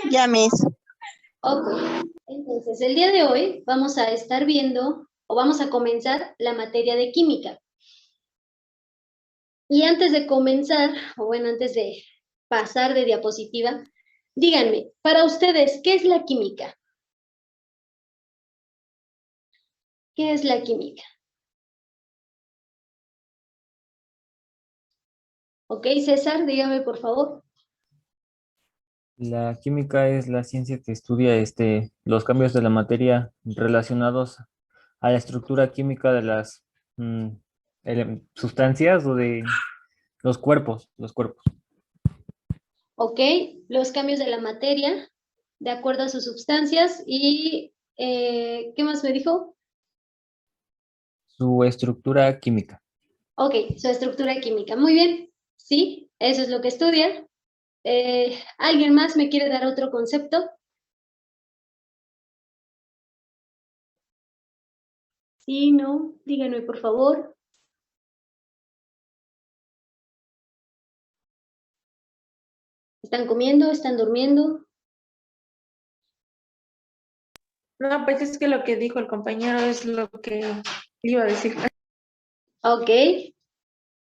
Ya, Miss. Ok, entonces el día de hoy vamos a estar viendo o vamos a comenzar la materia de química. Y antes de comenzar, o bueno, antes de pasar de diapositiva, díganme, para ustedes, ¿qué es la química? ¿Qué es la química? Ok, César, dígame por favor. La química es la ciencia que estudia los cambios de la materia relacionados a la estructura química de las mm, sustancias o de los cuerpos. Ok, los cambios de la materia de acuerdo a sus sustancias y ¿qué más me dijo? Su estructura química. Ok, su estructura química. Muy bien, sí, eso es lo que estudia. ¿Alguien más me quiere dar otro concepto? Sí, no, díganme por favor. ¿Están comiendo? ¿Están durmiendo? No, pues es que lo que dijo el compañero es lo que iba a decir. Ok,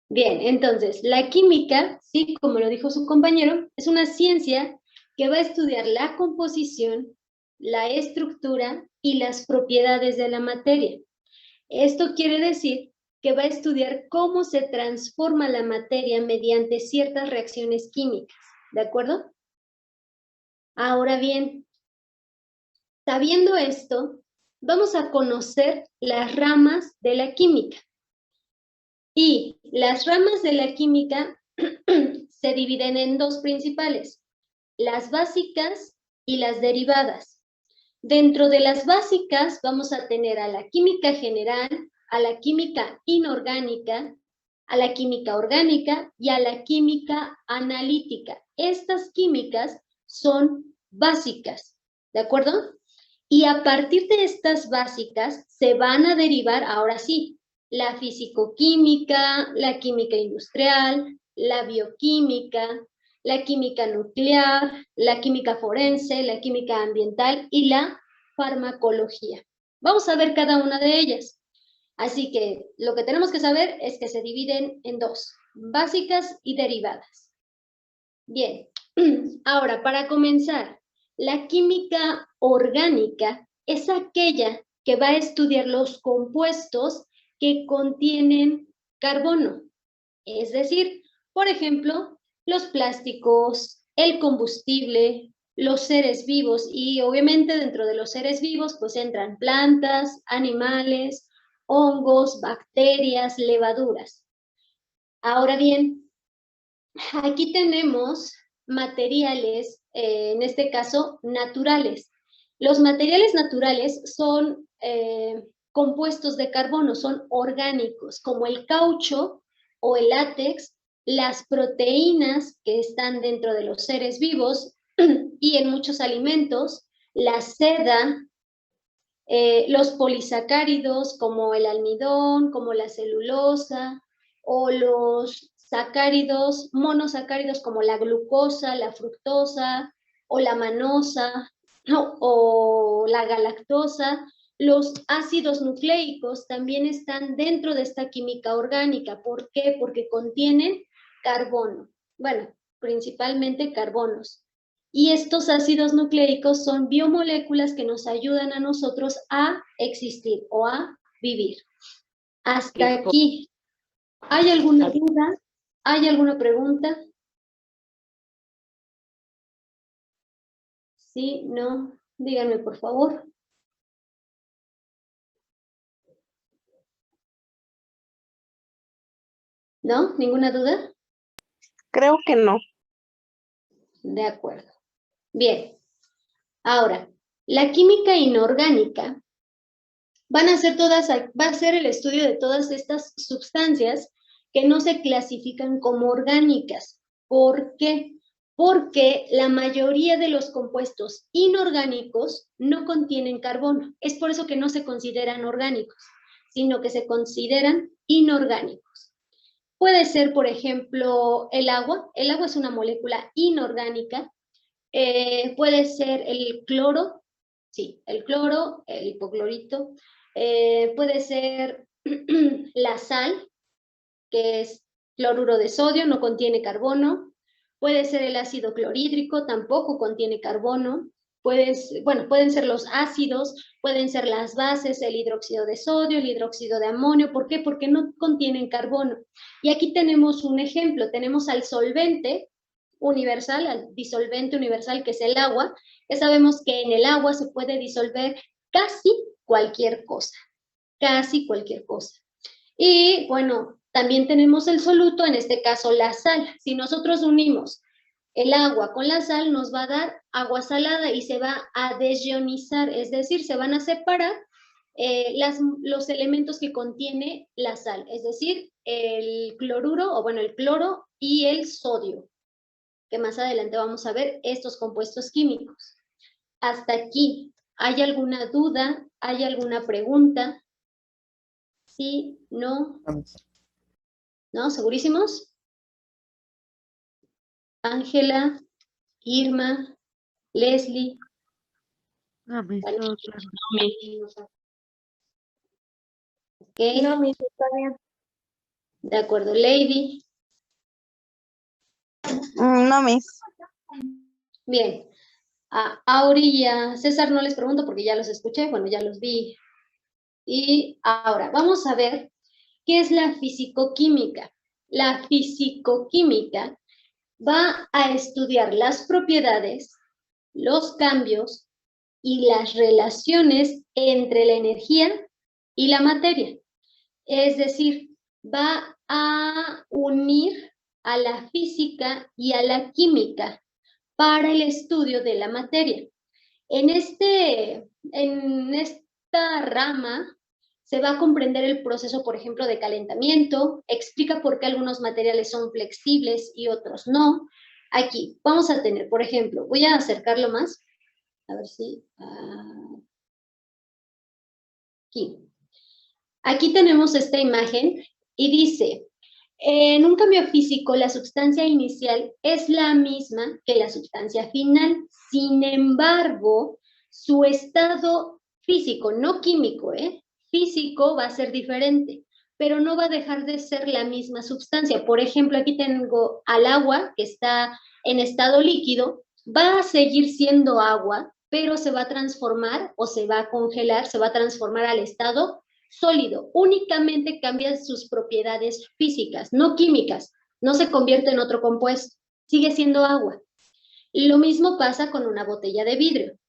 bien, entonces, la química, sí, como lo dijo su compañero, es una ciencia que va a estudiar la composición, la estructura y las propiedades de la materia. Esto quiere decir que va a estudiar cómo se transforma la materia mediante ciertas reacciones químicas, ¿de acuerdo? Ahora bien, sabiendo esto, vamos a conocer las ramas de la química. Y las ramas de la química se dividen en dos principales, las básicas y las derivadas. Dentro de las básicas vamos a tener a la química general, a la química inorgánica, a la química orgánica y a la química analítica. Estas químicas son básicas, ¿de acuerdo? Y a partir de estas básicas se van a derivar, ahora sí, la fisicoquímica, la química industrial, la bioquímica, la química nuclear, la química forense, la química ambiental y la farmacología. Vamos a ver cada una de ellas. Así que lo que tenemos que saber es que se dividen en dos, básicas y derivadas. Bien, ahora para comenzar, la química orgánica es aquella que va a estudiar los compuestos que contienen carbono. Es decir, por ejemplo, los plásticos, el combustible, los seres vivos y obviamente dentro de los seres vivos pues entran plantas, animales, hongos, bacterias, levaduras. Ahora bien, aquí tenemos materiales, en este caso, naturales. Los materiales naturales son compuestos de carbono, son orgánicos, como el caucho o el látex, las proteínas que están dentro de los seres vivos y en muchos alimentos, la seda, los polisacáridos como el almidón, como la celulosa, o los sacáridos, monosacáridos como la glucosa, la fructosa, o la manosa, ¿no? O la galactosa. Los ácidos nucleicos también están dentro de esta química orgánica. ¿Por qué? Porque contienen carbono. Bueno, principalmente carbonos. Y estos ácidos nucleicos son biomoléculas que nos ayudan a nosotros a existir o a vivir. Hasta aquí. ¿Hay alguna duda? ¿Hay alguna pregunta? Sí, no. Díganme, por favor. ¿No? ¿Ninguna duda? Creo que no. De acuerdo. Bien. Ahora, la química inorgánica va a ser el estudio de todas estas sustancias que no se clasifican como orgánicas. ¿Por qué? Porque la mayoría de los compuestos inorgánicos no contienen carbono. Es por eso que no se consideran orgánicos, sino que se consideran inorgánicos. Puede ser, por ejemplo, el agua. El agua es una molécula inorgánica Puede ser el cloro, sí, el cloro, el hipoclorito. Puede ser la sal, que es cloruro de sodio, no contiene carbono. Puede ser el ácido clorhídrico, tampoco contiene carbono. Pueden ser los ácidos, pueden ser las bases, el hidróxido de sodio, el hidróxido de amonio. ¿Por qué? Porque no contienen carbono. Y aquí tenemos un ejemplo. Tenemos al solvente universal, al disolvente universal, que es el agua, que sabemos que en el agua se puede disolver casi cualquier cosa. Casi cualquier cosa. Y bueno, también tenemos el soluto, en este caso la sal. Si nosotros unimos el agua con la sal, nos va a dar agua salada y se va a desionizar, es decir, se van a separar los elementos que contiene la sal, es decir, el cloruro, o bueno, el cloro y el sodio, que más adelante vamos a ver estos compuestos químicos. Hasta aquí, ¿hay alguna duda? ¿Hay alguna pregunta? ¿Sí? ¿No? ¿No? ¿Segurísimos? Ángela, Irma, Leslie. Ok, No, miss, está bien. de acuerdo, Lady. No, miss. Bien, a Auri y a César no les pregunto porque ya los escuché, bueno, ya los vi. Y ahora, vamos a ver qué es la fisicoquímica. La fisicoquímica va a estudiar las propiedades, los cambios y las relaciones entre la energía y la materia. Es decir, va a unir a la física y a la química para el estudio de la materia. En esta rama se va a comprender el proceso, por ejemplo, de calentamiento, explica por qué algunos materiales son flexibles y otros no. Aquí vamos a tener, por ejemplo, voy a acercarlo más, a ver si... aquí. Aquí tenemos esta imagen y dice, en un cambio físico, la sustancia inicial es la misma que la sustancia final. Sin embargo, su estado físico, no químico, físico va a ser diferente, pero no va a dejar de ser la misma sustancia. Por ejemplo, aquí tengo al agua que está en estado líquido, va a seguir siendo agua, pero se va a transformar o se va a congelar, se va a transformar al estado sólido. Únicamente cambia sus propiedades físicas, no químicas. No se convierte en otro compuesto, sigue siendo agua. Lo mismo pasa con una botella de vidrio.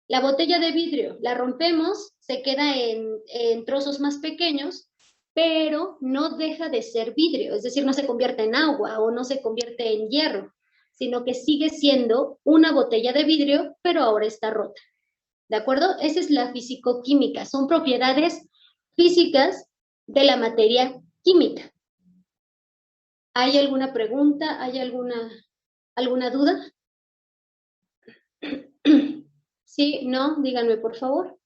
La botella de vidrio la rompemos, se queda en trozos más pequeños, pero no deja de ser vidrio, es decir, no se convierte en agua o no se convierte en hierro, sino que sigue siendo una botella de vidrio, pero ahora está rota. ¿De acuerdo? Esa es la fisicoquímica, son propiedades físicas de la materia química. ¿Hay alguna pregunta? ¿Hay alguna duda? ¿Sí? ¿No? Díganme, por favor.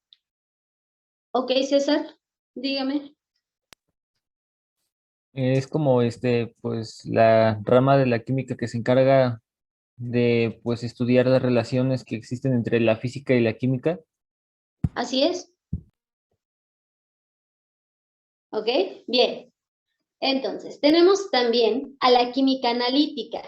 Ok, César, dígame. Es como pues la rama de la química que se encarga de pues estudiar las relaciones que existen entre la física y la química. Así es. Ok, bien. Entonces, tenemos también a la química analítica.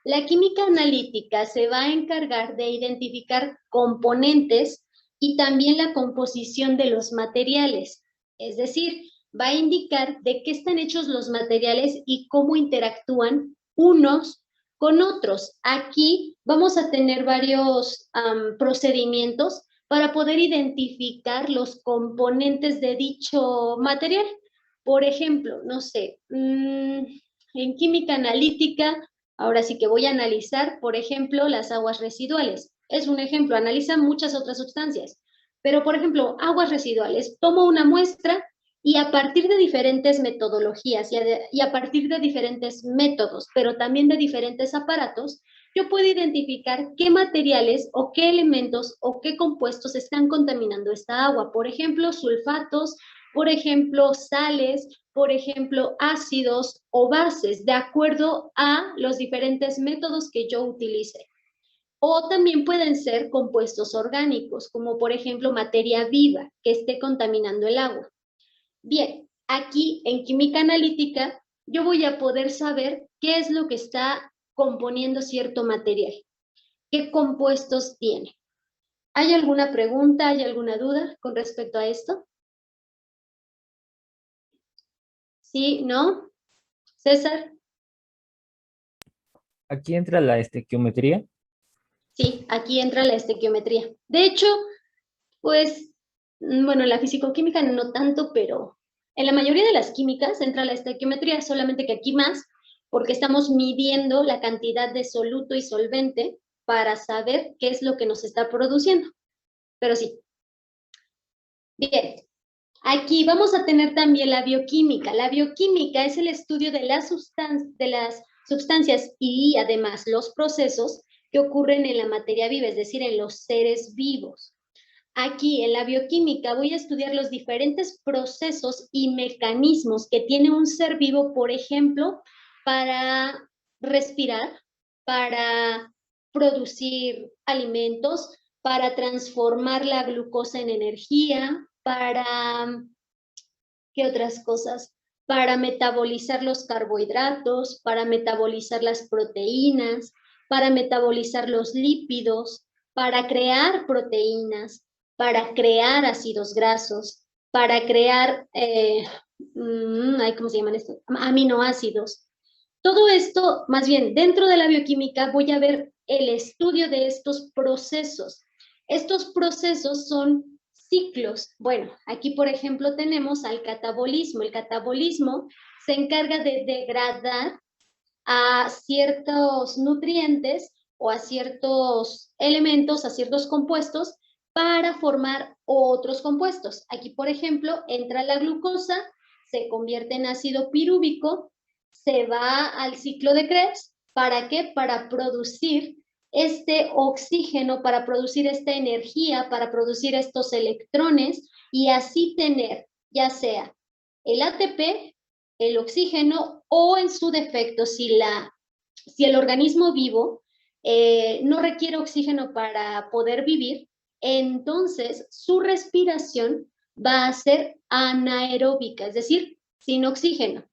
La química analítica se va a encargar de identificar componentes y también la composición de los materiales. Es decir, va a indicar de qué están hechos los materiales y cómo interactúan unos con otros. Aquí vamos a tener varios procedimientos para poder identificar los componentes de dicho material. Por ejemplo, no sé, en química analítica, ahora sí que voy a analizar, por ejemplo, las aguas residuales. Es un ejemplo, analizan muchas otras sustancias. Pero, por ejemplo, aguas residuales, tomo una muestra y a partir de diferentes metodologías y a partir de diferentes métodos, pero también de diferentes aparatos, yo puedo identificar qué materiales o qué elementos o qué compuestos están contaminando esta agua. Por ejemplo, sulfatos, por ejemplo, sales, por ejemplo, ácidos o bases, de acuerdo a los diferentes métodos que yo utilice. O también pueden ser compuestos orgánicos, como por ejemplo materia viva que esté contaminando el agua. Bien, aquí en química analítica yo voy a poder saber qué es lo que está componiendo cierto material, qué compuestos tiene. ¿Hay alguna pregunta, hay alguna duda con respecto a esto? ¿Sí? ¿No? ¿César? Aquí entra la estequiometría. Sí, aquí entra la estequiometría. De hecho, pues, bueno, la fisicoquímica no tanto, pero en la mayoría de las químicas entra la estequiometría, solamente que aquí más, porque estamos midiendo la cantidad de soluto y solvente para saber qué es lo que nos está produciendo. Pero sí. Bien, aquí vamos a tener también la bioquímica. La bioquímica es el estudio de las sustancias y además los procesos que ocurren en la materia viva, es decir, en los seres vivos. Aquí en la bioquímica voy a estudiar los diferentes procesos y mecanismos que tiene un ser vivo, por ejemplo, para respirar, para producir alimentos, para transformar la glucosa en energía, para, ¿qué otras cosas? Para metabolizar los carbohidratos, para metabolizar las proteínas, para metabolizar los lípidos, para crear proteínas, para crear ácidos grasos, para crear, ¿cómo se llaman esto? Aminoácidos. Todo esto, más bien, dentro de la bioquímica voy a ver el estudio de estos procesos. Estos procesos son ciclos. Bueno, aquí por ejemplo tenemos al catabolismo. El catabolismo se encarga de degradar a ciertos nutrientes o a ciertos elementos, a ciertos compuestos para formar otros compuestos. Aquí por ejemplo entra la glucosa, se convierte en ácido pirúvico, se va al ciclo de Krebs. ¿Para qué? Para producir este oxígeno, para producir esta energía, para producir estos electrones y así tener ya sea el ATP, el oxígeno o en su defecto, si el organismo vivo no requiere oxígeno para poder vivir, entonces su respiración va a ser anaeróbica, es decir, sin oxígeno.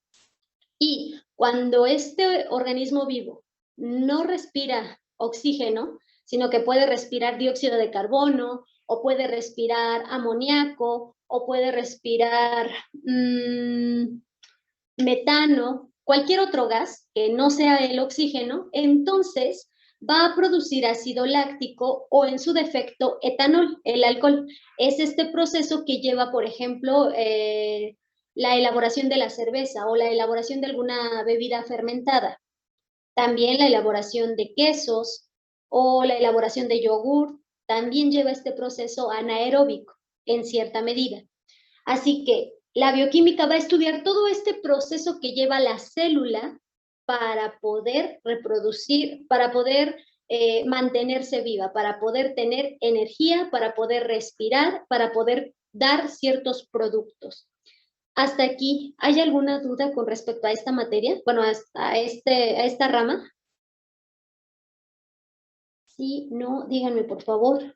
Y cuando este organismo vivo no respira oxígeno, sino que puede respirar dióxido de carbono, o puede respirar amoníaco, o puede respirar metano, cualquier otro gas que no sea el oxígeno, entonces va a producir ácido láctico o en su defecto etanol, el alcohol. Es este proceso que lleva, por ejemplo, la elaboración de la cerveza o la elaboración de alguna bebida fermentada. También la elaboración de quesos o la elaboración de yogur también lleva este proceso anaeróbico en cierta medida. Así que la bioquímica va a estudiar todo este proceso que lleva la célula para poder reproducir, para poder mantenerse viva, para poder tener energía, para poder respirar, para poder dar ciertos productos. Hasta aquí, ¿hay alguna duda con respecto a esta materia? Bueno, a esta rama. Sí, no, díganme por favor.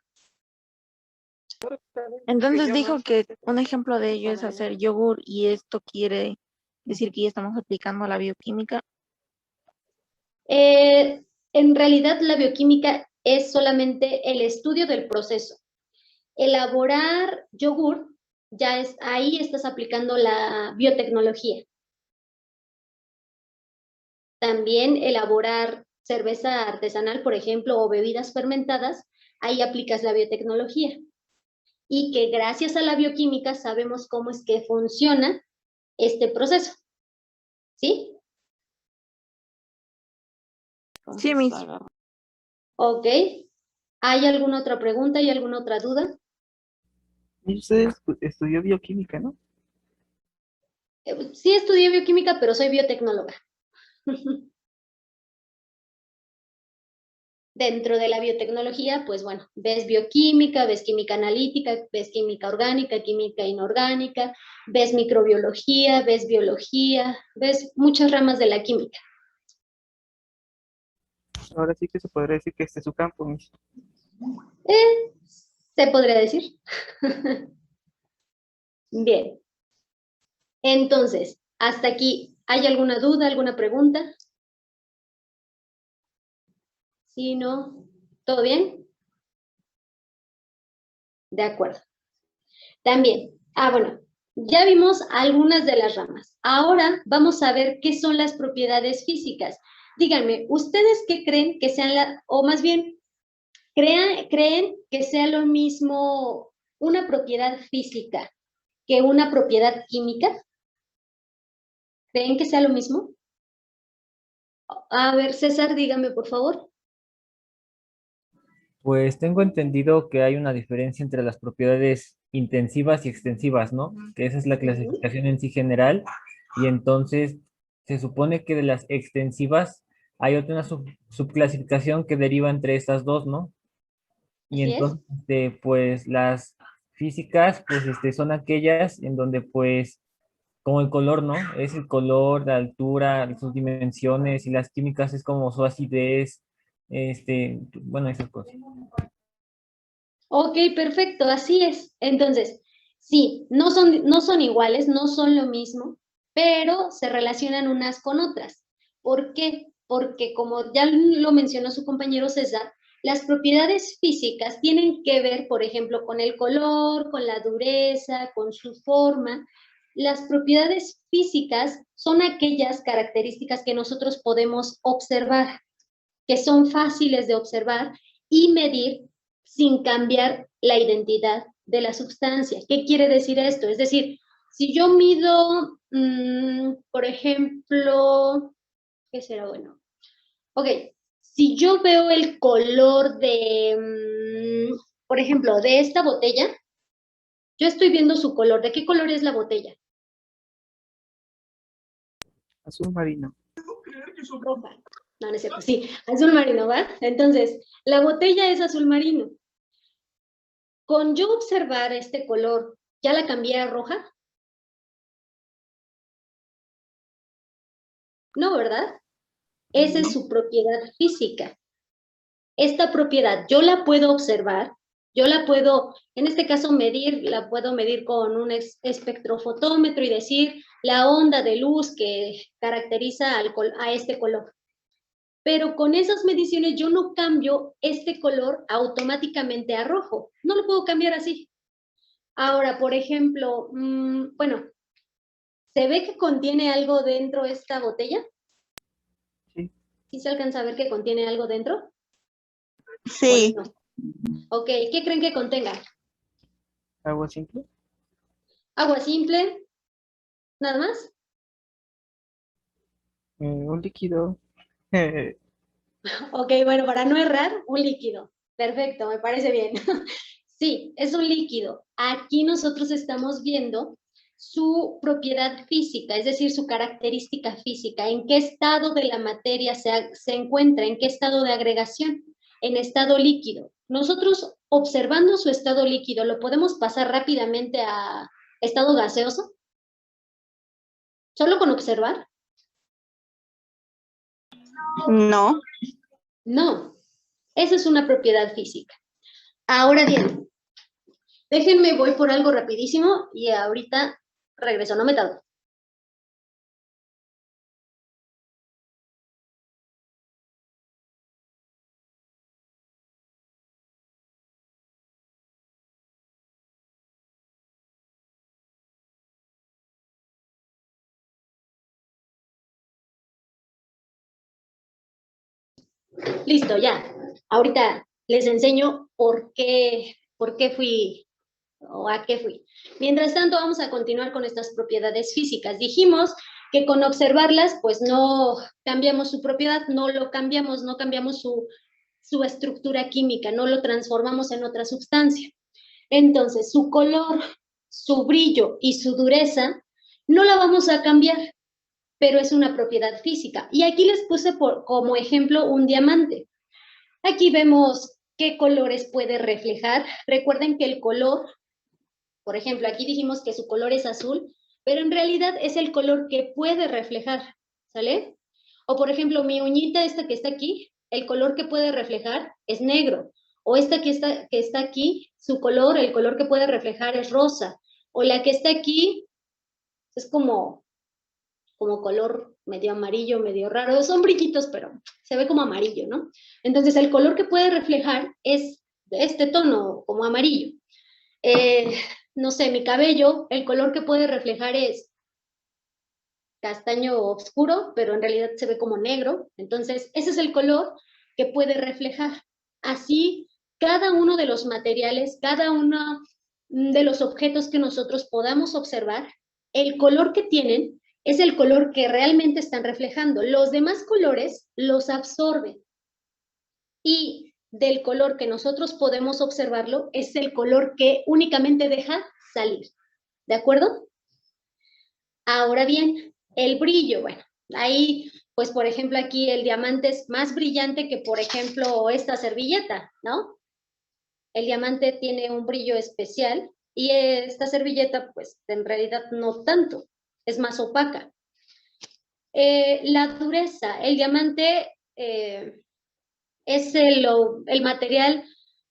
Entonces dijo que un ejemplo de ello es hacer yogur y esto quiere decir que ya estamos aplicando la bioquímica. En realidad la bioquímica es solamente el estudio del proceso. Elaborar yogur, ya es, ahí estás aplicando la biotecnología. También elaborar cerveza artesanal, por ejemplo, o bebidas fermentadas, ahí aplicas la biotecnología. Y que gracias a la bioquímica sabemos cómo es que funciona este proceso. ¿Sí? Sí, mis. Ok. ¿Hay alguna otra pregunta? ¿Hay alguna otra duda? Usted estudió bioquímica, ¿no? Sí estudié bioquímica, pero soy biotecnóloga. Dentro de la biotecnología, pues bueno, ves bioquímica, ves química analítica, ves química orgánica, química inorgánica, ves microbiología, ves biología, ves muchas ramas de la química. Ahora sí que se podría decir que este es su campo, Miss. Se podría decir. Bien. Entonces, hasta aquí, ¿hay alguna duda, alguna pregunta? ¿Sí, no? ¿Todo bien? De acuerdo. También, bueno, ya vimos algunas de las ramas. Ahora vamos a ver qué son las propiedades físicas. Díganme, ¿ustedes qué creen que sean o más bien, creen que sea lo mismo una propiedad física que una propiedad química? ¿Creen que sea lo mismo? A ver, César, dígame, por favor. Pues tengo entendido que hay una diferencia entre las propiedades intensivas y extensivas, ¿no? Que esa es la clasificación en sí general. Y entonces se supone que de las extensivas hay otra subclasificación que deriva entre estas dos, ¿no? Y Así es. entonces, pues las físicas, pues son aquellas en donde pues como el color, ¿no? Es el color, la altura, sus dimensiones, y las químicas es como su acidez, bueno, esas cosas. Ok, perfecto, así es. Entonces, sí, no son iguales, no son lo mismo, pero se relacionan unas con otras. ¿Por qué? Porque como ya lo mencionó su compañero César, las propiedades físicas tienen que ver, por ejemplo, con el color, con la dureza, con su forma. Las propiedades físicas son aquellas características que nosotros podemos observar, que son fáciles de observar y medir sin cambiar la identidad de la sustancia. ¿Qué quiere decir esto? Es decir, si yo mido, por ejemplo, ¿qué será bueno? Ok, si yo veo el color de, por ejemplo, de esta botella, yo estoy viendo su color. ¿De qué color es la botella? Azul marino. Roja. No, no es cierto, sí, azul marino, ¿va? Entonces, la botella es azul marino. Con yo observar este color, ¿ya la cambié a roja? No, ¿verdad? Esa es su propiedad física. Esta propiedad yo la puedo observar, yo la puedo, en este caso medir, la puedo medir con un espectrofotómetro y decir la onda de luz que caracteriza a este color. Pero con esas mediciones yo no cambio este color automáticamente a rojo. No lo puedo cambiar así. Ahora, por ejemplo, bueno, ¿se ve que contiene algo dentro esta botella? Sí. ¿Sí se alcanza a ver que contiene algo dentro? Sí, ¿O no? Ok, ¿qué creen que contenga? Agua simple. ¿Agua simple? ¿Nada más? Un líquido. Ok, bueno, para no errar, un líquido. Perfecto, me parece bien. Sí, es un líquido. Aquí nosotros estamos viendo su propiedad física, es decir, su característica física, en qué estado de la materia se encuentra, en qué estado de agregación, en estado líquido. Nosotros, observando su estado líquido, ¿lo podemos pasar rápidamente a estado gaseoso? ¿Solo con observar? no. No, esa es una propiedad física. Ahora bien, déjenme, voy por algo rapidísimo y ahorita regreso, no me tardo. Listo, ya. Ahorita les enseño por qué fui o a qué fui. Mientras tanto, vamos a continuar con estas propiedades físicas. Dijimos que con observarlas, pues no cambiamos su propiedad, no lo cambiamos, no cambiamos su estructura química, no lo transformamos en otra sustancia. Entonces, su color, su brillo y su dureza no la vamos a cambiar, pero es una propiedad física. Y aquí les puse como ejemplo un diamante. Aquí vemos qué colores puede reflejar. Recuerden que el color, por ejemplo, aquí dijimos que su color es azul, pero en realidad es el color que puede reflejar, ¿sale? O por ejemplo, mi uñita esta que está aquí, el color que puede reflejar es negro. O esta que está aquí, su color, el color que puede reflejar es rosa. O la que está aquí es como color medio amarillo, medio raro. Son brillitos, pero se ve como amarillo, ¿no? Entonces, el color que puede reflejar es de este tono, como amarillo. No sé, mi cabello, el color que puede reflejar es castaño oscuro, pero en realidad se ve como negro. Entonces, ese es el color que puede reflejar. Así, cada uno de los materiales, cada uno de los objetos que nosotros podamos observar, el color que tienen es el color que realmente están reflejando. Los demás colores los absorben. Y del color que nosotros podemos observarlo es el color que únicamente deja salir. ¿De acuerdo? Ahora bien, el brillo, bueno, ahí, pues por ejemplo aquí el diamante es más brillante que por ejemplo esta servilleta, ¿no? El diamante tiene un brillo especial y esta servilleta pues en realidad no tanto, es más opaca. La dureza, el diamante es el material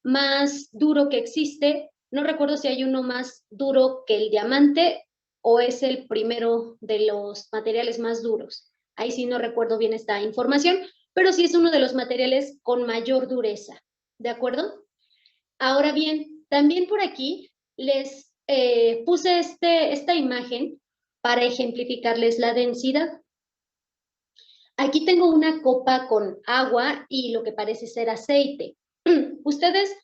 más duro que existe. No recuerdo si hay uno más duro que el diamante o es el primero de los materiales más duros. Ahí sí no recuerdo bien esta información, pero sí es uno de los materiales con mayor dureza. ¿De acuerdo? Ahora bien, también por aquí les puse esta imagen para ejemplificarles la densidad. Aquí tengo una copa con agua y lo que parece ser aceite. ¿Ustedes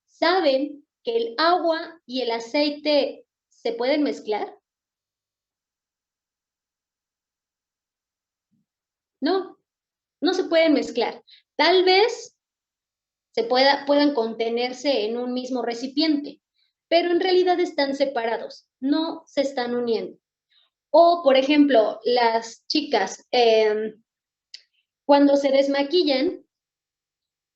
saben que el agua y el aceite se pueden mezclar? No, no se pueden mezclar. Tal vez puedan contenerse en un mismo recipiente, pero en realidad están separados, no se están uniendo. O, por ejemplo, las chicas, cuando se desmaquillan,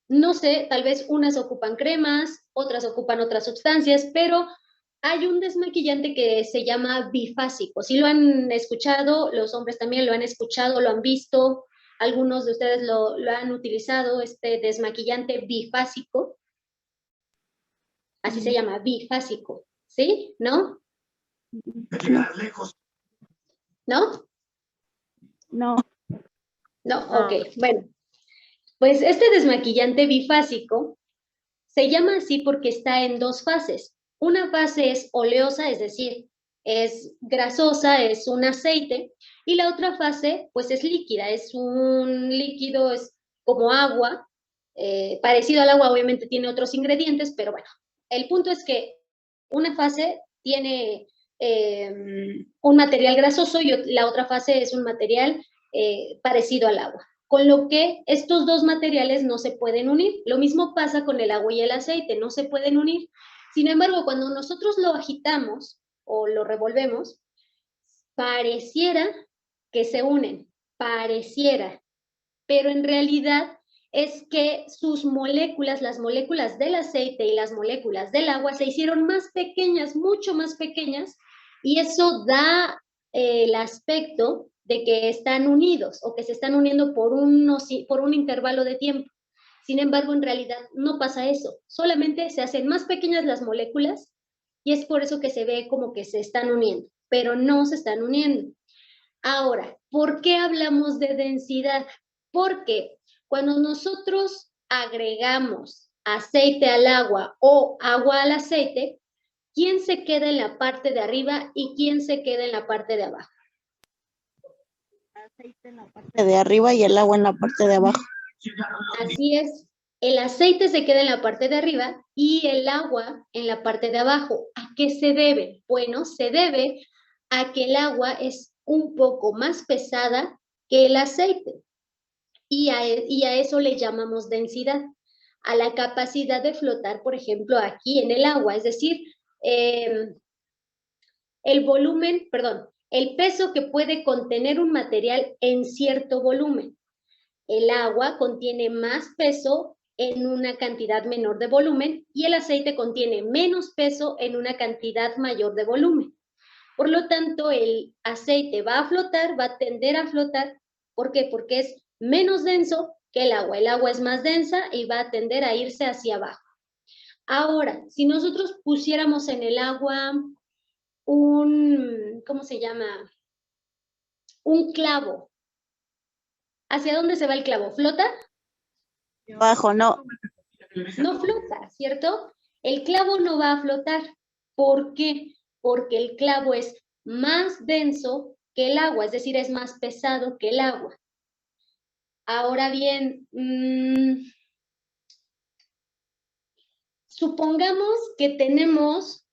no sé, tal vez unas ocupan cremas, otras ocupan otras sustancias, pero hay un desmaquillante que se llama bifásico. Si lo han escuchado, los hombres también lo han escuchado, lo han visto, algunos de ustedes lo han utilizado, este desmaquillante bifásico. Así se llama, bifásico, ¿sí? ¿No? ¿No? No. No, ok, bueno. Pues este desmaquillante bifásico se llama así porque está en dos fases. Una fase es oleosa, es decir, es grasosa, es un aceite, y la otra fase, pues es líquida, es un líquido, es como agua, parecido al agua, obviamente tiene otros ingredientes, pero bueno, el punto es que una fase tiene un material grasoso y la otra fase es un material parecido al agua. Con lo que estos dos materiales no se pueden unir. Lo mismo pasa con el agua y el aceite, no se pueden unir. Sin embargo, cuando nosotros lo agitamos o lo revolvemos, pareciera que se unen, pareciera, pero en realidad es que sus moléculas, las moléculas del aceite y las moléculas del agua se hicieron más pequeñas, mucho más pequeñas, y eso da el aspecto de que están unidos o que se están uniendo por un intervalo de tiempo. Sin embargo, en realidad no pasa eso, solamente se hacen más pequeñas las moléculas y es por eso que se ve como que se están uniendo, pero no se están uniendo. Ahora, ¿por qué hablamos de densidad? Porque cuando nosotros agregamos aceite al agua o agua al aceite, ¿quién se queda en la parte de arriba y quién se queda en la parte de abajo? Aceite en la parte de arriba y el agua en la parte de abajo. Así es, el aceite se queda en la parte de arriba y el agua en la parte de abajo. ¿A qué se debe? Bueno, se debe a que el agua es un poco más pesada que el aceite y a eso le llamamos densidad, a la capacidad de flotar, por ejemplo, aquí en el agua, es decir, el volumen, perdón, el peso que puede contener un material en cierto volumen. El agua contiene más peso en una cantidad menor de volumen y el aceite contiene menos peso en una cantidad mayor de volumen. Por lo tanto, el aceite va a flotar, va a tender a flotar. ¿Por qué? Porque es menos denso que el agua. El agua es más densa y va a tender a irse hacia abajo. Ahora, si nosotros pusiéramos en el agua ¿cómo se llama? Un clavo. ¿Hacia dónde se va el clavo? ¿Flota? Bajo, no. No flota, ¿cierto? El clavo no va a flotar. ¿Por qué? Porque el clavo es más denso que el agua, es decir, es más pesado que el agua. Ahora bien, supongamos que tenemos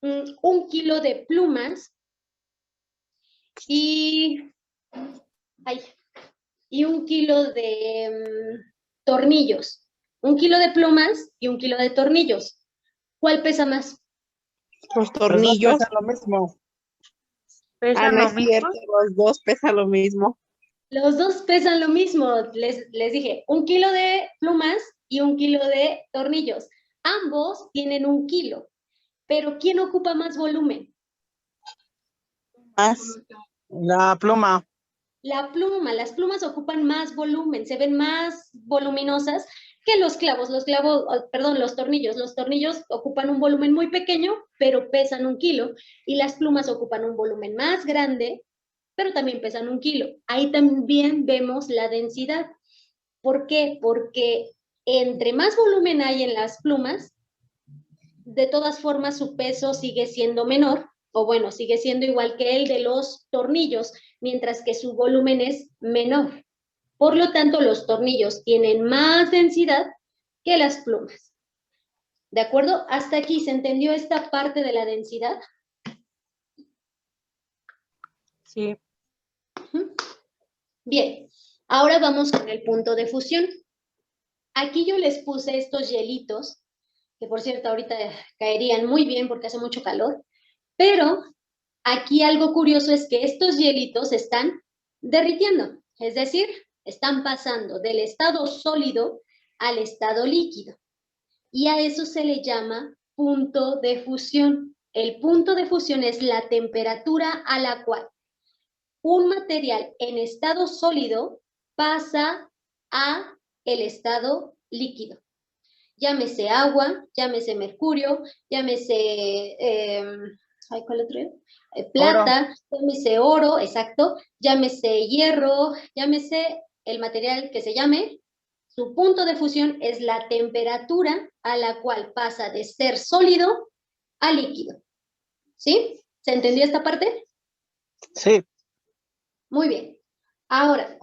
1 kilo de plumas y 1 kilo de tornillos. 1 kilo de plumas y 1 kilo de tornillos. ¿Cuál pesa más? Los tornillos. Pesan lo mismo. ¿Pesan No lo es mismo? cierto, los dos pesan lo mismo. Los dos pesan lo mismo. Les dije, 1 kilo de plumas y 1 kilo de tornillos. Ambos tienen 1 kilo. Pero ¿quién ocupa más volumen? Más. La pluma. La pluma. Las plumas ocupan más volumen, se ven más voluminosas que los clavos. Los tornillos. Los tornillos ocupan un volumen muy pequeño, pero pesan 1 kilo. Y las plumas ocupan un volumen más grande, pero también pesan 1 kilo. Ahí también vemos la densidad. ¿Por qué? Porque entre más volumen hay en las plumas, de todas formas su peso sigue siendo menor, o bueno, sigue siendo igual que el de los tornillos, mientras que su volumen es menor. Por lo tanto, los tornillos tienen más densidad que las plumas. ¿De acuerdo? ¿Hasta aquí se entendió esta parte de la densidad? Sí. Bien, ahora vamos con el punto de fusión. Aquí yo les puse estos hielitos, que por cierto ahorita caerían muy bien porque hace mucho calor, pero aquí algo curioso es que estos hielitos están derritiendo, es decir, están pasando del estado sólido al estado líquido. Y a eso se le llama punto de fusión. El punto de fusión es la temperatura a la cual un material en estado sólido pasa a el estado líquido. Llámese agua, llámese mercurio, llámese, ¿cuál otro? Plata, llámese oro, exacto, llámese hierro, llámese el material que se llame. Su punto de fusión es la temperatura a la cual pasa de ser sólido a líquido. ¿Sí? ¿Se entendió esta parte? Sí. Muy bien. Ahora,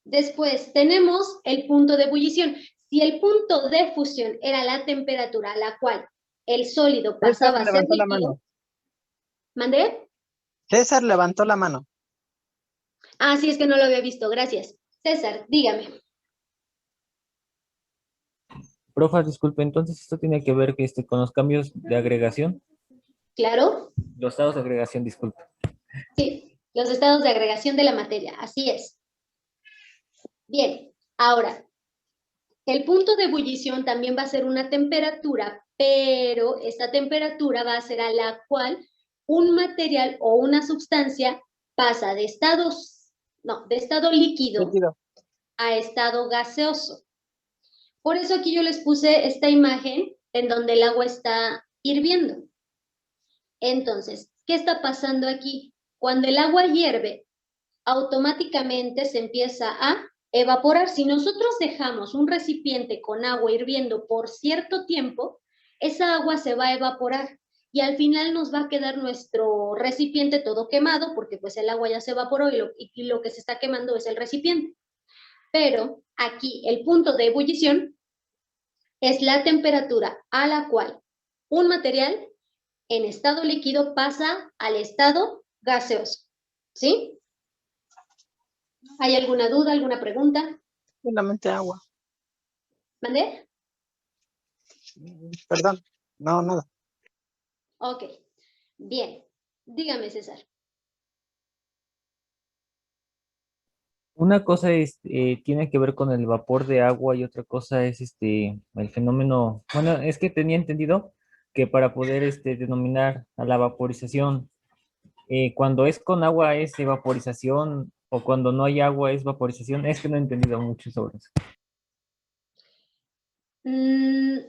después tenemos el punto de ebullición. Si el punto de fusión era la temperatura a la cual el sólido pasaba a ser levantó la líquido. mano. ¿Mandé? César levantó la mano. Ah, sí, es que no lo había visto. Gracias. César, dígame. Profa, disculpe, entonces esto tiene que ver con los cambios de agregación. ¿Claro? Los estados de agregación, disculpe. Sí, los estados de agregación de la materia. Así es. Bien, ahora, el punto de ebullición también va a ser una temperatura, pero esta temperatura va a ser a la cual un material o una sustancia pasa de estado líquido a estado gaseoso. Por eso aquí yo les puse esta imagen en donde el agua está hirviendo. Entonces, ¿qué está pasando aquí? Cuando el agua hierve, automáticamente se empieza a evaporar. Si nosotros dejamos un recipiente con agua hirviendo por cierto tiempo, esa agua se va a evaporar y al final nos va a quedar nuestro recipiente todo quemado porque pues el agua ya se evaporó y lo que se está quemando es el recipiente. Pero aquí el punto de ebullición es la temperatura a la cual un material en estado líquido pasa al estado gaseoso. ¿Sí? ¿Hay alguna duda, alguna pregunta? Solamente agua. ¿Mandé? Perdón. No, nada. Ok. Bien. Dígame, César. Una cosa tiene que ver con el vapor de agua y otra cosa es el fenómeno, bueno, es que tenía entendido que para poder denominar a la vaporización, cuando es con agua es vaporización O cuando no hay agua es vaporización. Es que no he entendido mucho sobre eso. Mm,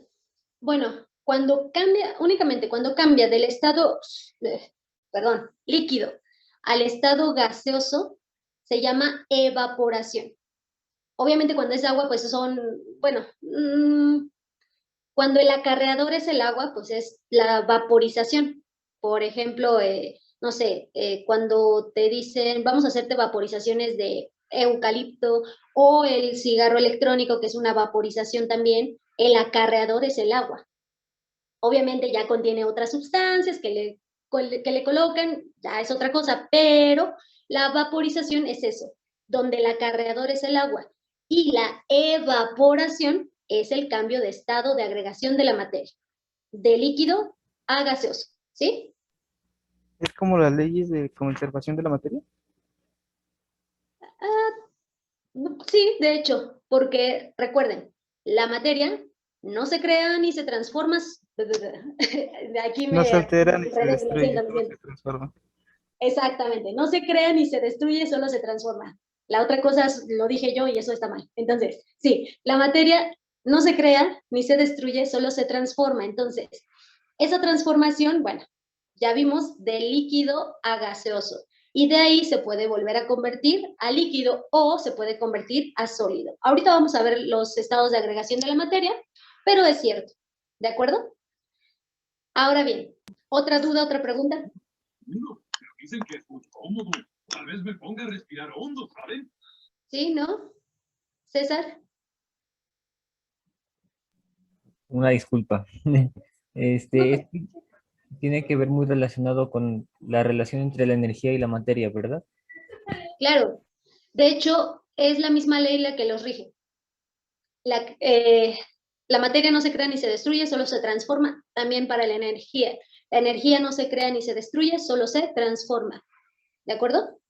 bueno, únicamente cuando cambia del estado, líquido al estado gaseoso, se llama evaporación. Obviamente cuando es agua, pues cuando el acarreador es el agua, pues es la vaporización. Por ejemplo, no sé, cuando te dicen, vamos a hacerte vaporizaciones de eucalipto o el cigarro electrónico, que es una vaporización también, el acarreador es el agua. Obviamente ya contiene otras sustancias que le colocan, ya es otra cosa, pero la vaporización es eso, donde el acarreador es el agua y la evaporación es el cambio de estado de agregación de la materia, de líquido a gaseoso, ¿sí? Es como las leyes de conservación de la materia. Sí, de hecho, porque recuerden, la materia no se crea ni se transforma. Aquí No se me altera ni se enredé, lo destruye, siento, lo solo siento. se transforma. Exactamente, no se crea ni se destruye, solo se transforma. La otra cosa lo dije yo y eso está mal. Entonces, sí, la materia no se crea ni se destruye, solo se transforma. Entonces, esa transformación, bueno, ya vimos de líquido a gaseoso. Y de ahí se puede volver a convertir a líquido o se puede convertir a sólido. Ahorita vamos a ver los estados de agregación de la materia, pero es cierto. ¿De acuerdo? Ahora bien, ¿otra duda, otra pregunta? No, pero dicen que es muy cómodo. Tal vez me ponga a respirar hondo, ¿saben? ¿Sí? ¿No? César. Una disculpa. Este tiene que ver muy relacionado con la relación entre la energía y la materia, ¿verdad? Claro. De hecho, es la misma ley la que los rige. La materia no se crea ni se destruye, solo se transforma. También para la energía. La energía no se crea ni se destruye, solo se transforma. ¿De acuerdo?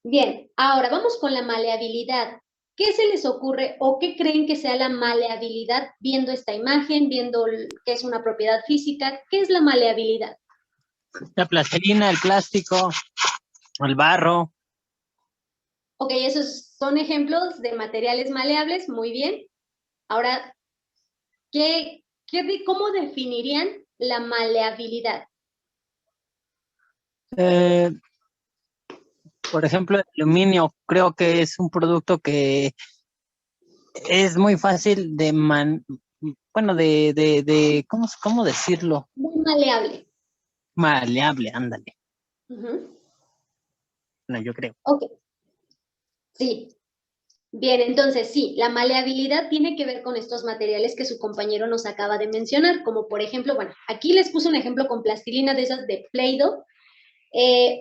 Bien, ahora vamos con la maleabilidad. ¿Qué se les ocurre o qué creen que sea la maleabilidad viendo esta imagen, viendo qué es una propiedad física? ¿Qué es la maleabilidad? La plastilina, el plástico, el barro. Ok, esos son ejemplos de materiales maleables, muy bien. Ahora, ¿cómo definirían la maleabilidad? Eh, por ejemplo, el aluminio creo que es un producto que es muy fácil ¿cómo decirlo? Muy maleable. Maleable, ándale. Ujú. No, yo creo. Ok, sí. Bien, entonces sí, la maleabilidad tiene que ver con estos materiales que su compañero nos acaba de mencionar, como por ejemplo, bueno, aquí les puse un ejemplo con plastilina de esas de Play-Doh,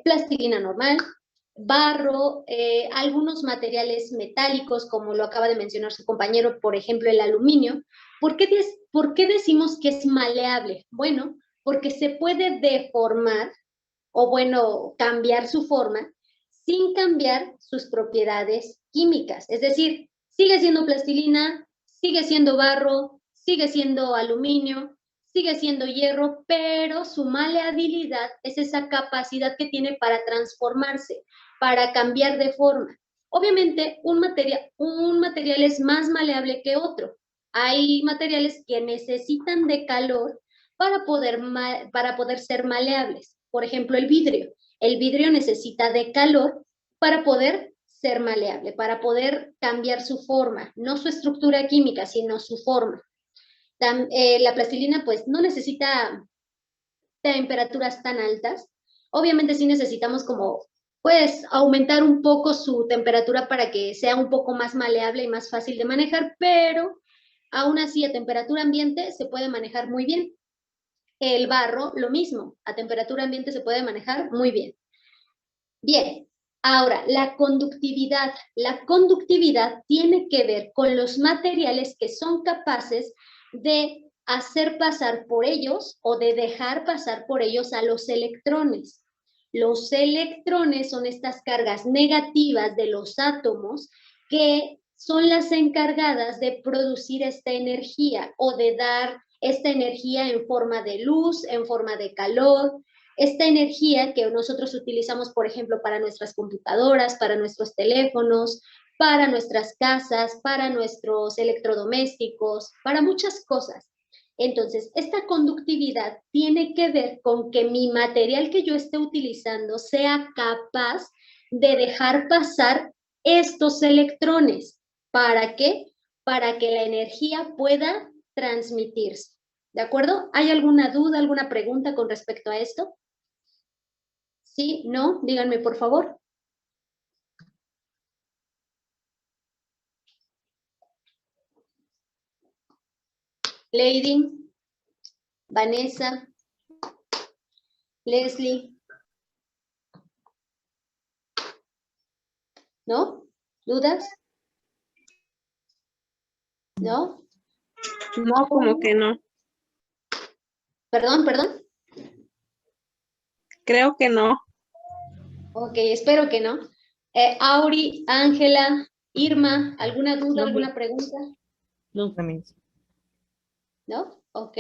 plastilina normal, barro, algunos materiales metálicos, como lo acaba de mencionar su compañero, por ejemplo, el aluminio. ¿Por qué decimos que es maleable? Bueno, porque se puede deformar o bueno, cambiar su forma sin cambiar sus propiedades químicas. Es decir, sigue siendo plastilina, sigue siendo barro, sigue siendo aluminio, sigue siendo hierro, pero su maleabilidad es esa capacidad que tiene para transformarse, para cambiar de forma. Obviamente, un material es más maleable que otro. Hay materiales que necesitan de calor para poder ser maleables. Por ejemplo, el vidrio. El vidrio necesita de calor para poder ser maleable, para poder cambiar su forma, no su estructura química, sino su forma. La plastilina pues no necesita temperaturas tan altas. Obviamente sí necesitamos como pues aumentar un poco su temperatura para que sea un poco más maleable y más fácil de manejar, pero aún así a temperatura ambiente se puede manejar muy bien. El barro, lo mismo, a temperatura ambiente se puede manejar muy bien. Bien, ahora, la conductividad. La conductividad tiene que ver con los materiales que son capaces de hacer pasar por ellos o de dejar pasar por ellos a los electrones. Los electrones son estas cargas negativas de los átomos que son las encargadas de producir esta energía o de dar esta energía en forma de luz, en forma de calor, esta energía que nosotros utilizamos, por ejemplo, para nuestras computadoras, para nuestros teléfonos, para nuestras casas, para nuestros electrodomésticos, para muchas cosas. Entonces, esta conductividad tiene que ver con que mi material que yo esté utilizando sea capaz de dejar pasar estos electrones. ¿Para qué? Para que la energía pueda transmitirse. ¿De acuerdo? ¿Hay alguna duda, alguna pregunta con respecto a esto? ¿Sí? ¿No? Díganme, por favor. Lady, Vanessa, Leslie. ¿No? ¿Dudas? ¿No? No, como que no. Perdón, perdón. Creo que no. Ok, espero que no. Auri, Ángela, Irma, ¿alguna duda, alguna pregunta? También. ¿No? Ok.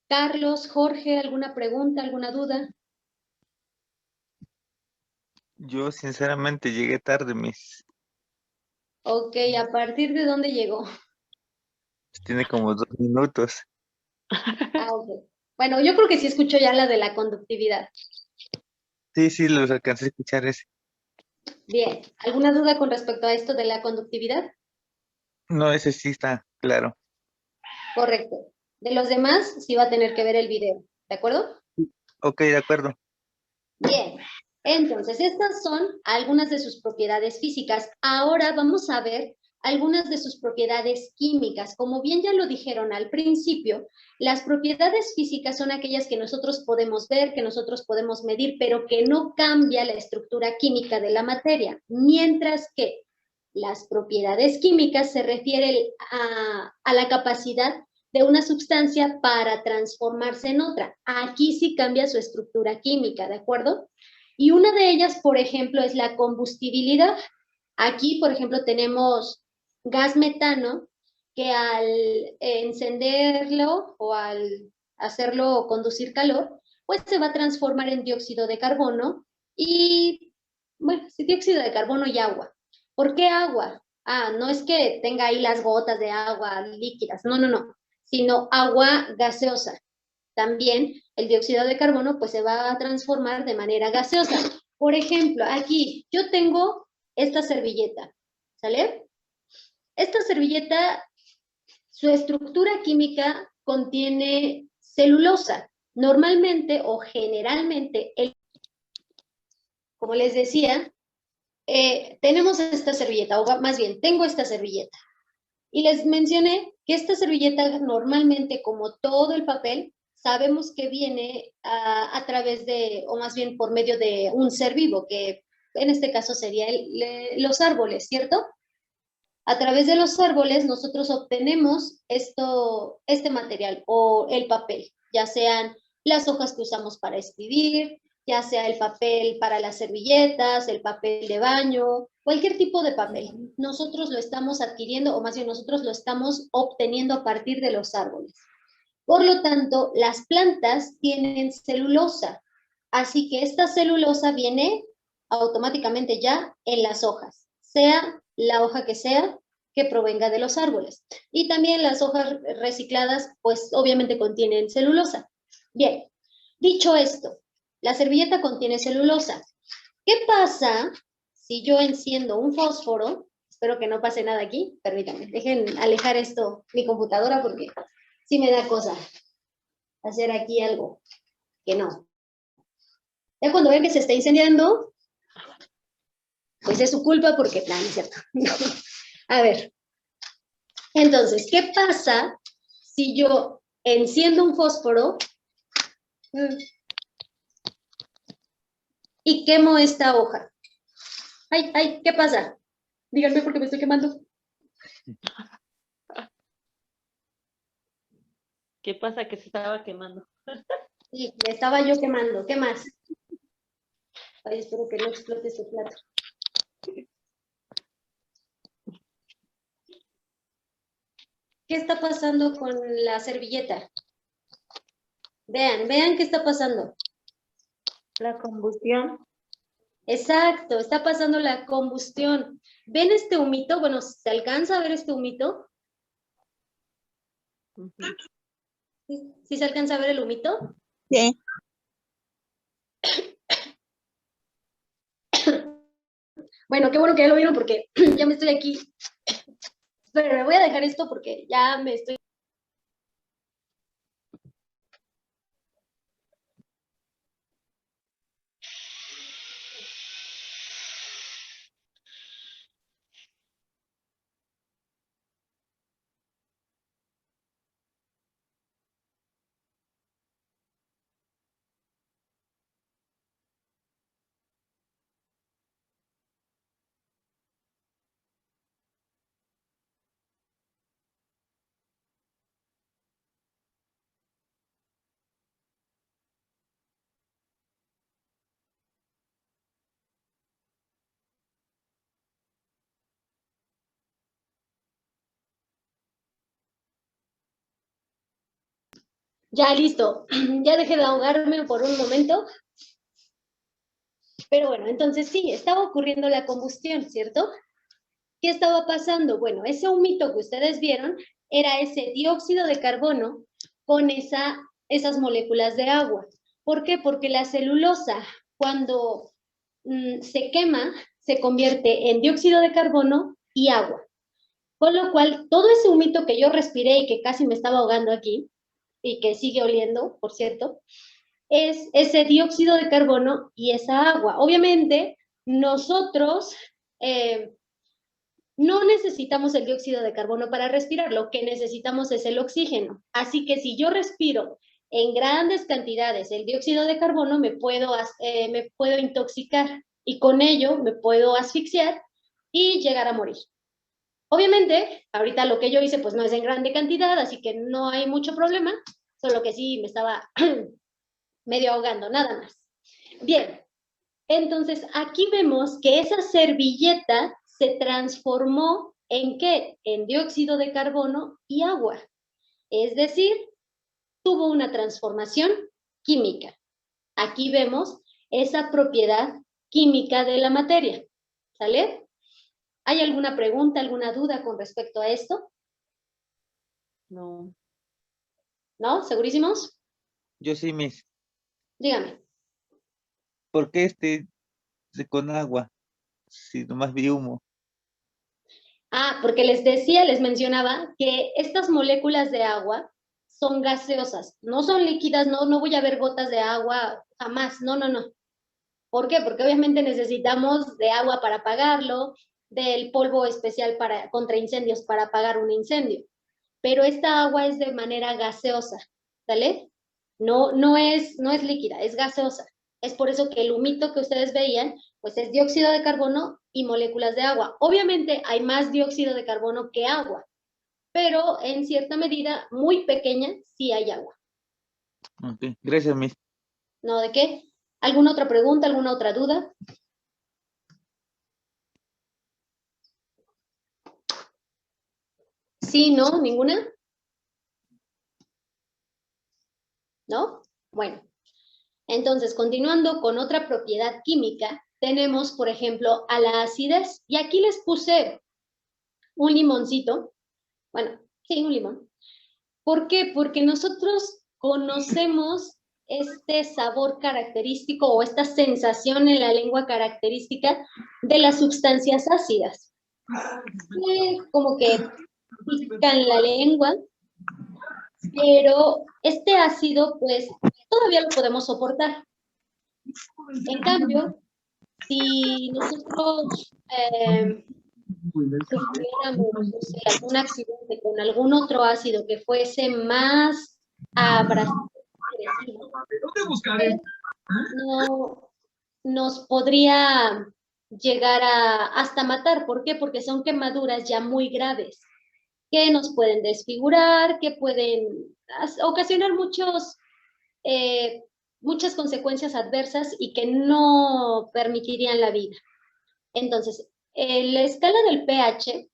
Carlos, Jorge, ¿alguna pregunta, alguna duda? Yo sinceramente llegué tarde, Miss. Ok, ¿a partir de dónde llegó? Tiene como 2 minutos. Ah, ok. Bueno, yo creo que sí escuchó ya la de la conductividad. Sí, los alcancé a escuchar ese. Bien, ¿alguna duda con respecto a esto de la conductividad? No, ese sí está claro. Correcto. De los demás, sí va a tener que ver el video, ¿de acuerdo? Ok, de acuerdo. Bien, entonces estas son algunas de sus propiedades físicas. Ahora vamos a ver algunas de sus propiedades químicas. Como bien ya lo dijeron al principio, las propiedades físicas son aquellas que nosotros podemos ver, que nosotros podemos medir, pero que no cambia la estructura química de la materia, mientras que las propiedades químicas se refieren a la capacidad de una sustancia para transformarse en otra. Aquí sí cambia su estructura química, ¿de acuerdo? Y una de ellas, por ejemplo, es la combustibilidad. Aquí, por ejemplo, tenemos gas metano que al encenderlo o al hacerlo conducir calor, pues se va a transformar en dióxido de carbono y, bueno, sí, dióxido de carbono y agua. ¿Por qué agua? Ah, no es que tenga ahí las gotas de agua líquidas, no, sino agua gaseosa. También el dióxido de carbono pues se va a transformar de manera gaseosa. Por ejemplo, aquí yo tengo esta servilleta, ¿sale? Esta servilleta, su estructura química contiene celulosa. Normalmente o generalmente, como les decía, tenemos esta servilleta, o más bien, tengo esta servilleta. Y les mencioné que esta servilleta normalmente, como todo el papel, sabemos que viene a través de, o más bien por medio de un ser vivo, que en este caso sería los árboles, ¿cierto? A través de los árboles nosotros obtenemos este material o el papel, ya sean las hojas que usamos para escribir, ya sea el papel para las servilletas, el papel de baño, cualquier tipo de papel. Nosotros lo estamos adquiriendo, o más bien nosotros lo estamos obteniendo a partir de los árboles. Por lo tanto, las plantas tienen celulosa, así que esta celulosa viene automáticamente ya en las hojas, sea la hoja que provenga de los árboles. Y también las hojas recicladas, pues obviamente contienen celulosa. Bien, dicho esto, la servilleta contiene celulosa. ¿Qué pasa si yo enciendo un fósforo? Espero que no pase nada aquí, permítanme, dejen alejar esto, mi computadora, porque sí me da cosa hacer aquí algo que no. Ya cuando ven que se está incendiando, pues es su culpa porque, no, no es cierto. A ver, entonces, ¿qué pasa si yo enciendo un fósforo y quemo esta hoja? Ay, ¿qué pasa? Díganme porque me estoy quemando. ¿Qué pasa? Que se estaba quemando. Sí, me estaba yo quemando. ¿Qué más? Ay, espero que no explote este plato. ¿Qué está pasando con la servilleta? Vean qué está pasando. La combustión. Exacto, está pasando la combustión. ¿Ven este humito? Bueno, ¿se alcanza a ver este humito? ¿Sí se alcanza a ver el humito? Sí. Bueno, qué bueno que ya lo vieron porque ya me estoy aquí. Pero me voy a dejar esto porque ya me estoy... Ya listo, ya dejé de ahogarme por un momento. Pero bueno, entonces sí, estaba ocurriendo la combustión, ¿cierto? ¿Qué estaba pasando? Bueno, ese humito que ustedes vieron era ese dióxido de carbono con esas moléculas de agua. ¿Por qué? Porque la celulosa, cuando se quema, se convierte en dióxido de carbono y agua. Con lo cual, todo ese humito que yo respiré y que casi me estaba ahogando aquí, y que sigue oliendo, por cierto, es ese dióxido de carbono y esa agua. Obviamente, nosotros no necesitamos el dióxido de carbono para respirar, lo que necesitamos es el oxígeno. Así que si yo respiro en grandes cantidades el dióxido de carbono, me puedo intoxicar y con ello me puedo asfixiar y llegar a morir. Obviamente, ahorita lo que yo hice pues no es en grande cantidad, así que no hay mucho problema, solo que sí me estaba medio ahogando, nada más. Bien, entonces aquí vemos que esa servilleta se transformó ¿en qué? En dióxido de carbono y agua. Es decir, tuvo una transformación química. Aquí vemos esa propiedad química de la materia. ¿Sale? ¿Hay alguna pregunta, alguna duda con respecto a esto? No. ¿No? ¿Segurísimos? Yo sí, Miss. Dígame. ¿Por qué con agua? Si nomás vi humo. Ah, porque les mencionaba que estas moléculas de agua son gaseosas, no son líquidas, no voy a ver gotas de agua jamás, no. ¿Por qué? Porque obviamente necesitamos de agua para apagarlo, del polvo especial contra incendios para apagar un incendio, pero esta agua es de manera gaseosa, ¿sale? No es líquida, es gaseosa. Es por eso que el humito que ustedes veían, pues es dióxido de carbono y moléculas de agua. Obviamente hay más dióxido de carbono que agua, pero en cierta medida muy pequeña sí hay agua. Ok, gracias, Miss. ¿No de qué? ¿Alguna otra pregunta, alguna otra duda? Sí, no, ninguna. ¿No? Bueno, entonces continuando con otra propiedad química, tenemos, por ejemplo, a la acidez. Y aquí les puse un limoncito. Bueno, sí, un limón. ¿Por qué? Porque nosotros conocemos este sabor característico o esta sensación en la lengua característica de las sustancias ácidas. Como que pican la lengua, pero este ácido, pues, todavía lo podemos soportar. En cambio, si nosotros sufriéramos, no sé, algún accidente con algún otro ácido que fuese más abrasivo, no nos podría llegar a hasta matar. ¿Por qué? Porque son quemaduras ya muy graves que nos pueden desfigurar, que pueden ocasionar muchas consecuencias adversas y que no permitirían la vida. Entonces, la escala del pH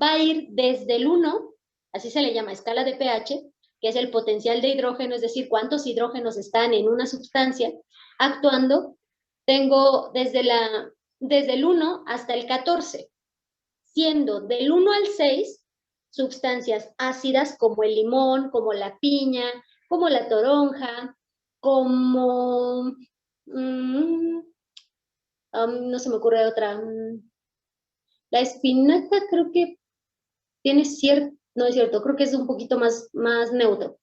va a ir desde el 1, así se le llama escala de pH, que es el potencial de hidrógeno, es decir, cuántos hidrógenos están en una sustancia actuando, tengo desde el 1 hasta el 14, siendo del 1 al 6 sustancias ácidas como el limón, como la piña, como la toronja, como... no se me ocurre otra. La espinaca creo que tiene cierto, no es cierto, creo que es un poquito más neutro.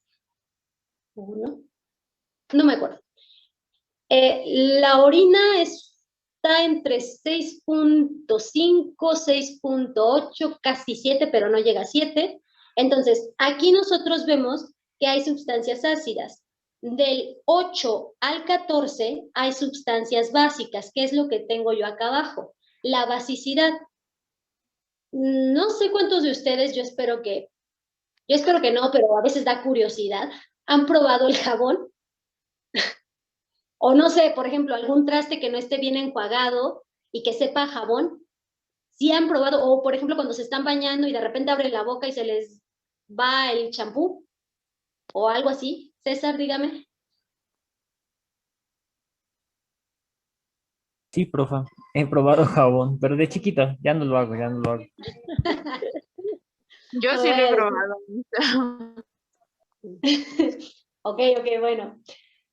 ¿No? No me acuerdo. La orina está entre 6.5, 6.8, casi 7, pero no llega a 7. Entonces, aquí nosotros vemos que hay sustancias ácidas. Del 8 al 14 hay sustancias básicas, que es lo que tengo yo acá abajo. La basicidad. No sé cuántos de ustedes, yo espero que no, pero a veces da curiosidad. ¿Han probado el jabón? O no sé, por ejemplo, algún traste que no esté bien enjuagado y que sepa a jabón. ¿Sí han probado? O por ejemplo, cuando se están bañando y de repente abren la boca y se les va el champú o algo así. César, dígame. Sí, profa, he probado jabón, pero de chiquita, ya no lo hago, ya no lo hago. Yo sí lo he probado. Ok, bueno.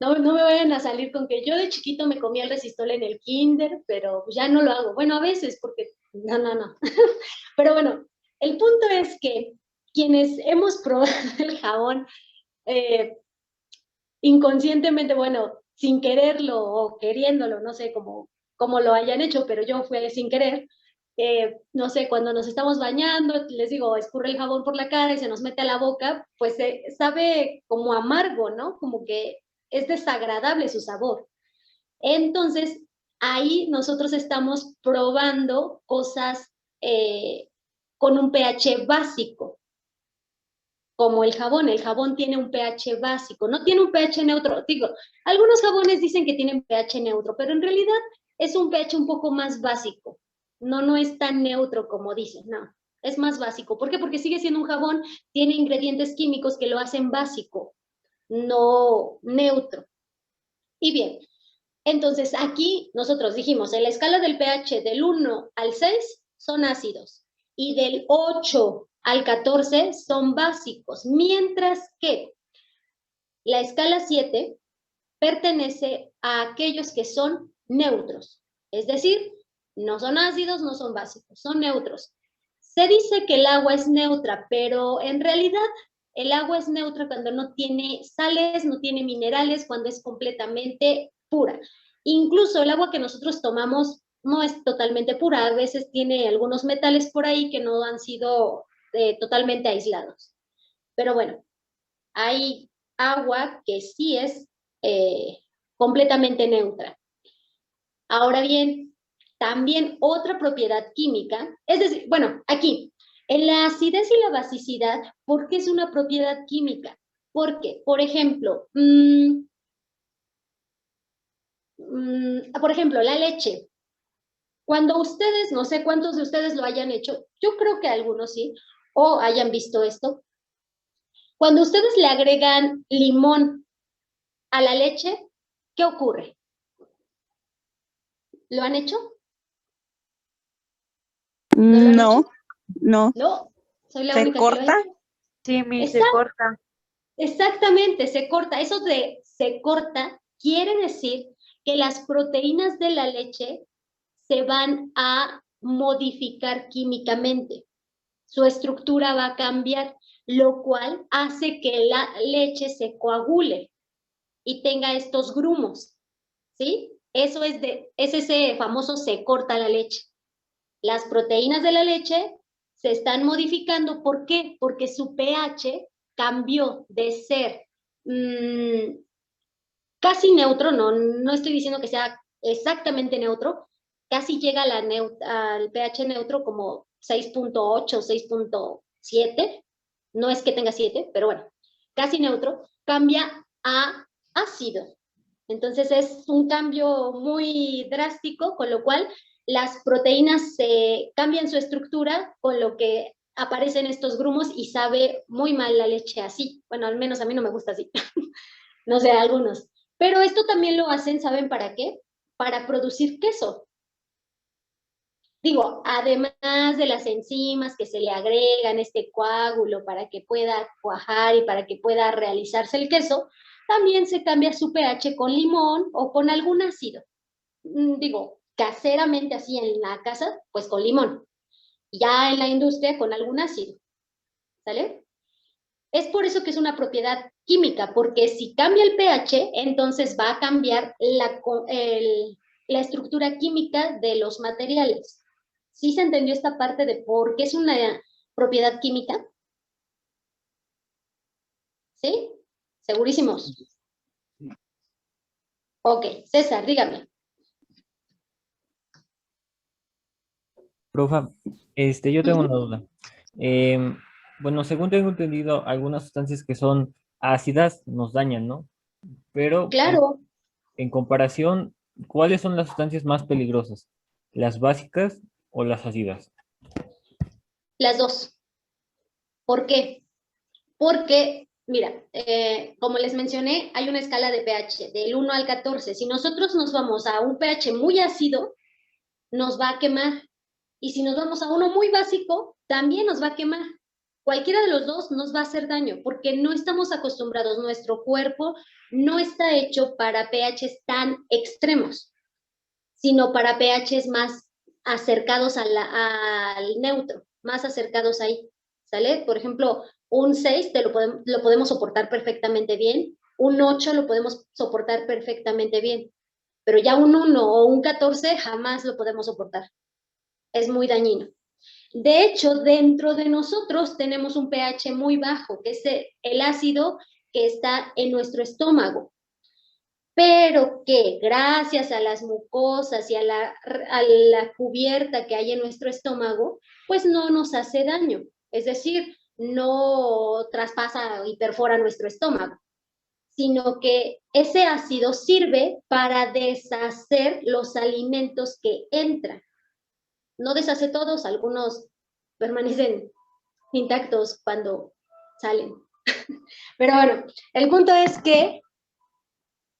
No me vayan a salir con que yo de chiquito me comía el resistol en el kinder, pero ya no lo hago. Bueno, a veces, porque no. Pero bueno, el punto es que quienes hemos probado el jabón inconscientemente, bueno, sin quererlo o queriéndolo, no sé cómo lo hayan hecho, pero yo fui sin querer. No sé, cuando nos estamos bañando, les digo, escurre el jabón por la cara y se nos mete a la boca, pues sabe como amargo, ¿no? Como que es desagradable su sabor. Entonces, ahí nosotros estamos probando cosas con un pH básico, como el jabón. El jabón tiene un pH básico, no tiene un pH neutro. Digo, algunos jabones dicen que tienen pH neutro, pero en realidad es un pH un poco más básico. No es tan neutro como dicen, no. Es más básico. ¿Por qué? Porque sigue siendo un jabón, tiene ingredientes químicos que lo hacen básico, no neutro. Y bien, entonces aquí nosotros dijimos, en la escala del pH del 1 al 6 son ácidos y del 8 al 14 son básicos, mientras que la escala 7 pertenece a aquellos que son neutros, es decir, no son ácidos, no son básicos, son neutros. Se dice que el agua es neutra, pero en realidad el agua es neutra cuando no tiene sales, no tiene minerales, cuando es completamente pura. Incluso el agua que nosotros tomamos no es totalmente pura, a veces tiene algunos metales por ahí que no han sido totalmente aislados. Pero bueno, hay agua que sí es completamente neutra. Ahora bien, también otra propiedad química, es decir, bueno, aquí, en la acidez y la basicidad, ¿por qué es una propiedad química? Porque, por ejemplo, la leche. Cuando ustedes, no sé cuántos de ustedes lo hayan hecho, yo creo que algunos sí, o hayan visto esto. Cuando ustedes le agregan limón a la leche, ¿qué ocurre? ¿Lo han hecho? No. No, soy la única que lo ha hecho. Sí, se corta. Exactamente, se corta. Eso de se corta quiere decir que las proteínas de la leche se van a modificar químicamente. Su estructura va a cambiar, lo cual hace que la leche se coagule y tenga estos grumos, ¿sí? Es ese famoso se corta la leche. Las proteínas de la leche se están modificando. ¿Por qué? Porque su pH cambió de ser casi neutro, no estoy diciendo que sea exactamente neutro, casi llega al pH neutro como 6.8, 6.7, no es que tenga 7, pero bueno, casi neutro, cambia a ácido. Entonces es un cambio muy drástico, con lo cual las proteínas cambian su estructura, con lo que aparecen estos grumos y sabe muy mal la leche así. Bueno, al menos a mí no me gusta así. No sé, algunos. Pero esto también lo hacen, ¿saben para qué? Para producir queso. Digo, además de las enzimas que se le agregan este coágulo para que pueda cuajar y para que pueda realizarse el queso, también se cambia su pH con limón o con algún ácido. Digo, caseramente así en la casa, pues con limón. Ya en la industria con algún ácido. ¿Sale? Es por eso que es una propiedad química, porque si cambia el pH, entonces va a cambiar la estructura química de los materiales. ¿Sí se entendió esta parte de por qué es una propiedad química? ¿Sí? ¿Segurísimos? Ok, César, dígame. Profa, yo tengo una duda. Bueno, según tengo entendido, algunas sustancias que son ácidas nos dañan, ¿no? Pero Claro, en comparación, ¿cuáles son las sustancias más peligrosas? ¿Las básicas o las ácidas? las dos. ¿Por qué? Porque, mira, como les mencioné, hay una escala de pH del 1 al 14. Si nosotros nos vamos a un pH muy ácido, nos va a quemar. Y si nos vamos a uno muy básico, también nos va a quemar. Cualquiera de los dos nos va a hacer daño porque no estamos acostumbrados, nuestro cuerpo no está hecho para pHs tan extremos, sino para pHs más acercados al neutro, más acercados ahí, ¿sale? Por ejemplo, un 6 lo podemos soportar perfectamente bien, un 8 lo podemos soportar perfectamente bien, pero ya un 1 o un 14 jamás lo podemos soportar. Es muy dañino. De hecho, dentro de nosotros tenemos un pH muy bajo, que es el ácido que está en nuestro estómago, pero que gracias a las mucosas y a la cubierta que hay en nuestro estómago, pues no nos hace daño. Es decir, no traspasa y perfora nuestro estómago, sino que ese ácido sirve para deshacer los alimentos que entran. No deshace todos, algunos permanecen intactos cuando salen. Pero bueno, el punto es que,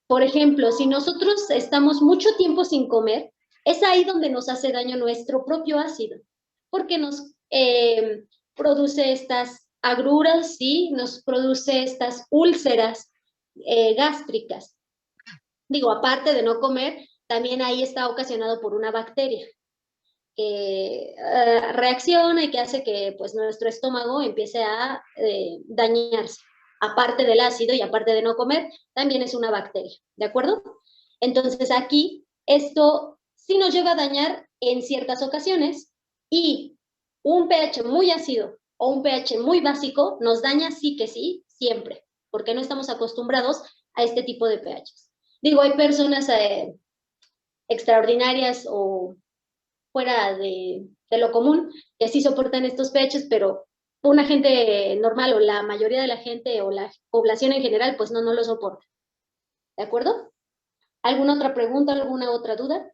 por ejemplo, si nosotros estamos mucho tiempo sin comer, es ahí donde nos hace daño nuestro propio ácido, porque nos produce estas agruras, ¿sí? Nos produce estas úlceras gástricas. Digo, aparte de no comer, también ahí está ocasionado por una bacteria que reacciona y que hace que pues, nuestro estómago empiece a dañarse. Aparte del ácido y aparte de no comer, también es una bacteria, ¿de acuerdo? Entonces aquí esto sí nos llega a dañar en ciertas ocasiones y un pH muy ácido o un pH muy básico nos daña sí que sí, siempre, porque no estamos acostumbrados a este tipo de pHs. Digo, hay personas extraordinarias o fuera de lo común, que sí soportan estos pHs, pero una gente normal o la mayoría de la gente o la población en general, pues no lo soporta. ¿De acuerdo? ¿Alguna otra pregunta, alguna otra duda?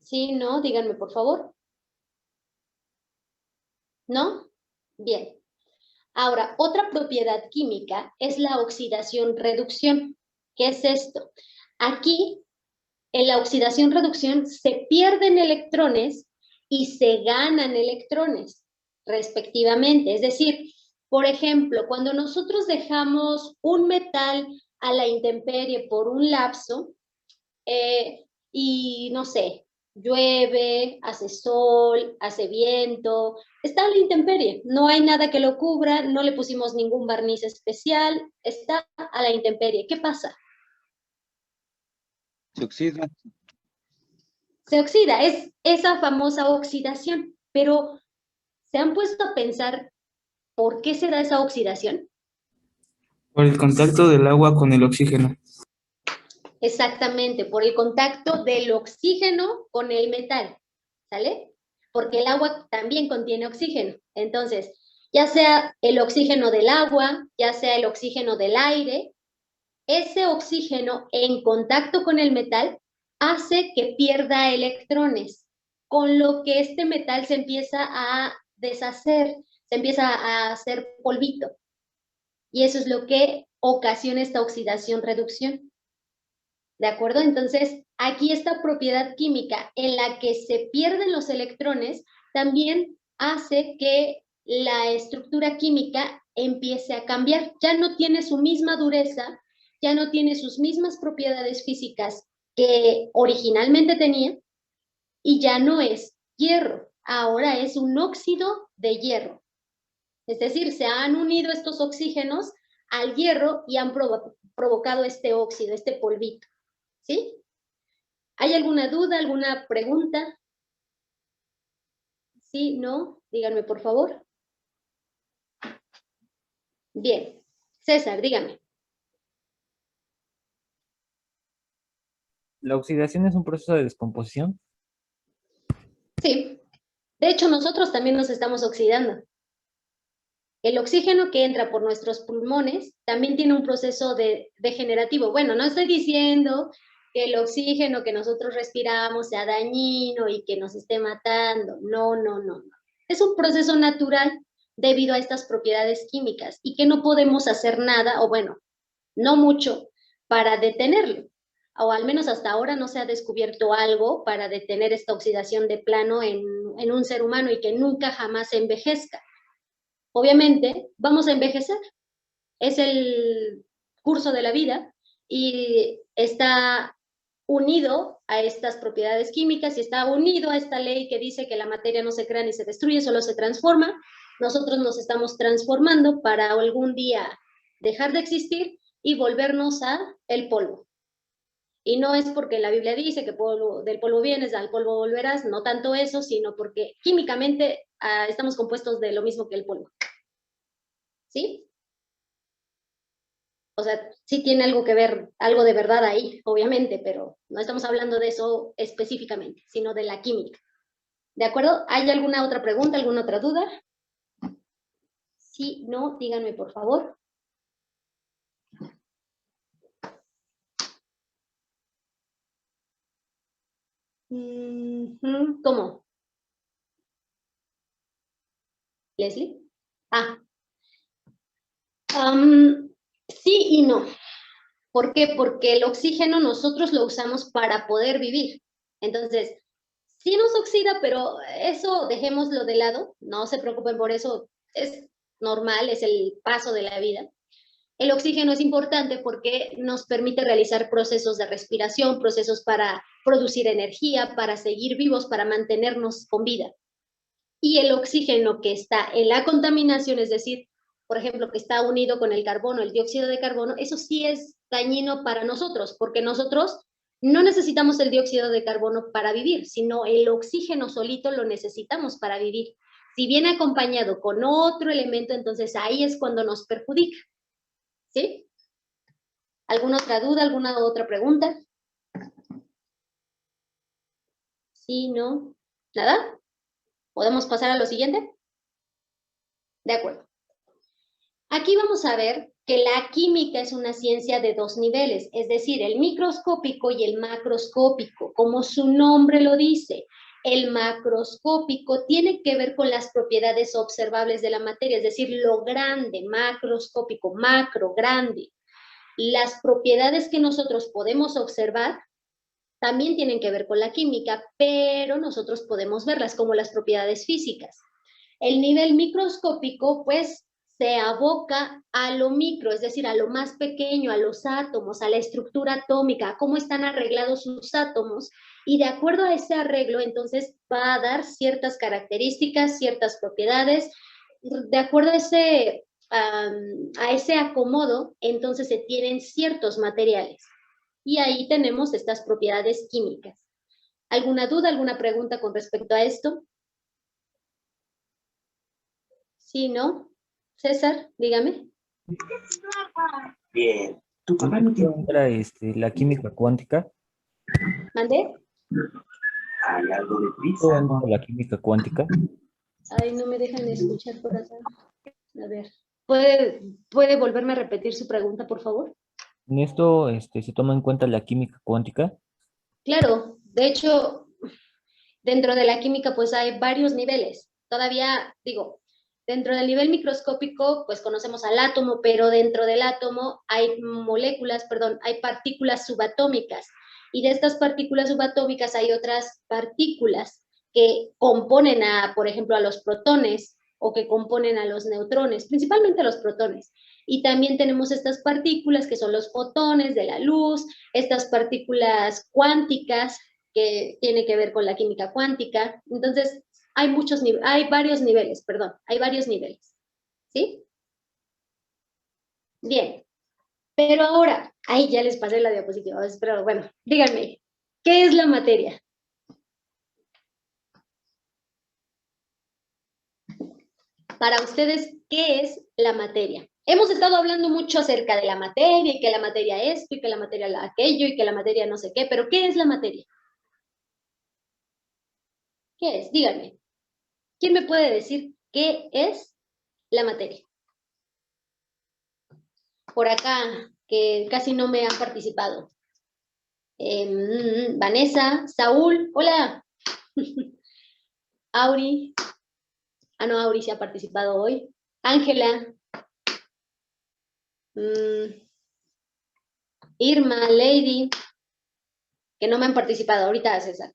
Sí, no, díganme por favor. ¿No? Bien. Ahora, otra propiedad química es la oxidación-reducción. ¿Qué es esto? Aquí, en la oxidación-reducción, se pierden electrones y se ganan electrones, respectivamente. Es decir, por ejemplo, cuando nosotros dejamos un metal a la intemperie por un lapso, y no sé, llueve, hace sol, hace viento, está a la intemperie, no hay nada que lo cubra, no le pusimos ningún barniz especial, está a la intemperie. ¿Qué pasa? Se oxida. Se oxida, es esa famosa oxidación, pero ¿se han puesto a pensar por qué se da esa oxidación? Por el contacto del agua con el oxígeno. Exactamente, por el contacto del oxígeno con el metal, ¿sale? Porque el agua también contiene oxígeno. Entonces, ya sea el oxígeno del agua, ya sea el oxígeno del aire, ese oxígeno en contacto con el metal hace que pierda electrones. con lo que este metal se empieza a deshacer, se empieza a hacer polvito. Y eso es lo que ocasiona esta oxidación-reducción. ¿De acuerdo? Entonces, aquí esta propiedad química en la que se pierden los electrones también hace que la estructura química empiece a cambiar. Ya no tiene su misma dureza, ya no tiene sus mismas propiedades físicas que originalmente tenía y ya no es hierro, ahora es un óxido de hierro. Es decir, se han unido estos oxígenos al hierro y han provocado este óxido, este polvito. ¿Sí? ¿Hay alguna duda, alguna pregunta? ¿Sí? ¿No? Díganme, por favor. Bien. César, dígame. ¿La oxidación es un proceso de descomposición? Sí. De hecho, nosotros también nos estamos oxidando. El oxígeno que entra por nuestros pulmones también tiene un proceso degenerativo. Bueno, no estoy diciendo que el oxígeno que nosotros respiramos sea dañino y que nos esté matando. No, no, no, no. Es un proceso natural debido a estas propiedades químicas y que no podemos hacer nada, o bueno, no mucho, para detenerlo. O al menos hasta ahora no se ha descubierto algo para detener esta oxidación de plano en un ser humano y que nunca jamás se envejezca. Obviamente, vamos a envejecer. Es el curso de la vida y está unido a estas propiedades químicas y está unido a esta ley que dice que la materia no se crea ni se destruye, solo se transforma. Nosotros nos estamos transformando para algún día dejar de existir y volvernos a el polvo. Y no es porque la Biblia dice que del polvo vienes, al polvo volverás, no tanto eso, sino porque químicamente estamos compuestos de lo mismo que el polvo. ¿Sí? O sea, sí tiene algo que ver, algo de verdad ahí, obviamente, pero no estamos hablando de eso específicamente, sino de la química. ¿De acuerdo? ¿Hay alguna otra pregunta, alguna otra duda? Sí, no, díganme por favor. ¿Cómo? ¿Leslie? Sí y no. ¿Por qué? Porque el oxígeno nosotros lo usamos para poder vivir. Entonces, sí nos oxida, pero eso dejémoslo de lado. No se preocupen por eso. Es normal, es el paso de la vida. El oxígeno es importante porque nos permite realizar procesos de respiración, procesos para producir energía, para seguir vivos, para mantenernos con vida. Y el oxígeno que está en la contaminación, es decir, por ejemplo, que está unido con el carbono, el dióxido de carbono, eso sí es dañino para nosotros, porque nosotros no necesitamos el dióxido de carbono para vivir, sino el oxígeno solito lo necesitamos para vivir. Si viene acompañado con otro elemento, entonces ahí es cuando nos perjudica. ¿Sí? ¿Alguna otra duda, alguna otra pregunta? Sí, no, ¿nada? ¿Podemos pasar a lo siguiente? De acuerdo. Aquí vamos a ver que la química es una ciencia de dos niveles, es decir, el microscópico y el macroscópico, como su nombre lo dice. El macroscópico tiene que ver con las propiedades observables de la materia, es decir, lo grande, macroscópico, macro, grande. Las propiedades que nosotros podemos observar también tienen que ver con la química, pero nosotros podemos verlas como las propiedades físicas. El nivel microscópico, pues, se aboca a lo micro, es decir, a lo más pequeño, a los átomos, a la estructura atómica, a cómo están arreglados sus átomos, y de acuerdo a ese arreglo, entonces, va a dar ciertas características, ciertas propiedades, de acuerdo a ese acomodo, entonces se tienen ciertos materiales. Y ahí tenemos estas propiedades químicas. ¿Alguna duda, alguna pregunta con respecto a esto? Sí, ¿no? César, dígame. Bien. ¿Entra la química cuántica? ¿Mande? Hay algo de ¿Todo entra la química cuántica? Ay, no me dejan escuchar por acá. A ver, ¿puede volverme a repetir su pregunta, por favor? ¿En esto se toma en cuenta la química cuántica? Claro, de hecho, dentro de la química pues hay varios niveles. Todavía, digo, dentro del nivel microscópico pues conocemos al átomo, pero dentro del átomo hay moléculas, perdón, hay partículas subatómicas. Y de estas partículas subatómicas hay otras partículas que componen a, por ejemplo, a los protones o que componen a los neutrones, principalmente a los protones. Y también tenemos estas partículas que son los fotones de la luz, estas partículas cuánticas que tienen que ver con la química cuántica. Entonces, hay varios niveles, perdón, hay varios niveles. ¿Sí? Bien. Pero ahora, ahí ya les pasé la diapositiva, pero bueno, díganme, ¿qué es la materia? Para ustedes, ¿qué es la materia? Hemos estado hablando mucho acerca de la materia, y que la materia esto, y que la materia aquello, y que la materia no sé qué, pero ¿qué es la materia? ¿Qué es? Díganme. ¿Quién me puede decir qué es la materia? Por acá, que casi no me han participado. Vanessa, Saúl, hola. Auri. Ah, no, Auri sí ha participado hoy. Ángela. Irma, Lady. Que no me han participado. Ahorita, César.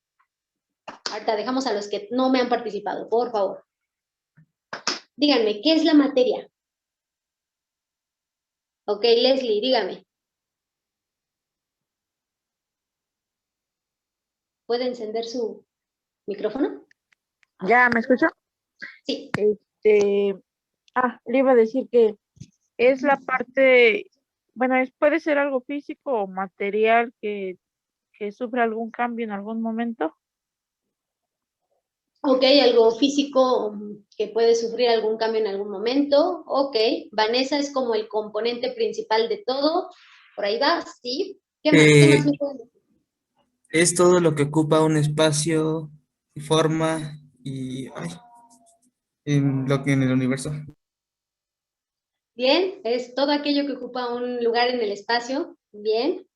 Ahorita dejamos a los que no me han participado, por favor. Díganme, ¿qué es la materia? Ok, Leslie, dígame. ¿Puede encender su micrófono? ¿Ya me escucho? Sí. Le iba a decir que es la parte, bueno, puede ser algo físico o material que sufre algún cambio en algún momento. Ok, algo físico que puede sufrir algún cambio en algún momento. Ok, Vanessa es como el componente principal de todo. Por ahí va, sí. ¿Qué más me pueden decir? Es todo lo que ocupa un espacio, forma y en el universo. Bien, es todo aquello que ocupa un lugar en el espacio. Bien.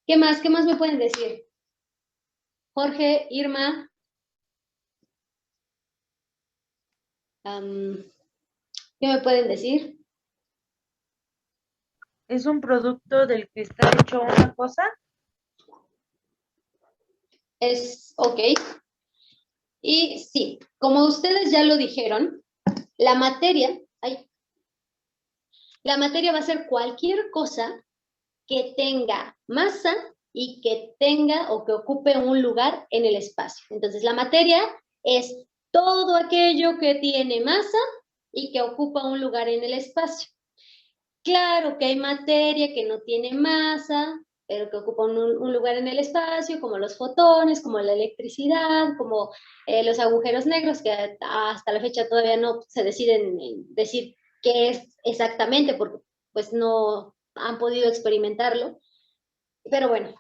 ¿Qué más? ¿Qué más me pueden decir? Jorge, Irma. ¿Qué me pueden decir? ¿Es un producto del que está hecho una cosa? Es ok. Y sí, como ustedes ya lo dijeron, la materia va a ser cualquier cosa que tenga masa y que tenga o que ocupe un lugar en el espacio. Entonces, la materia es todo aquello que tiene masa y que ocupa un lugar en el espacio. Claro que hay materia que no tiene masa, pero que ocupa un lugar en el espacio, como los fotones, como la electricidad, como los agujeros negros, que hasta la fecha todavía no se deciden decir qué es exactamente, porque pues no han podido experimentarlo. Pero bueno,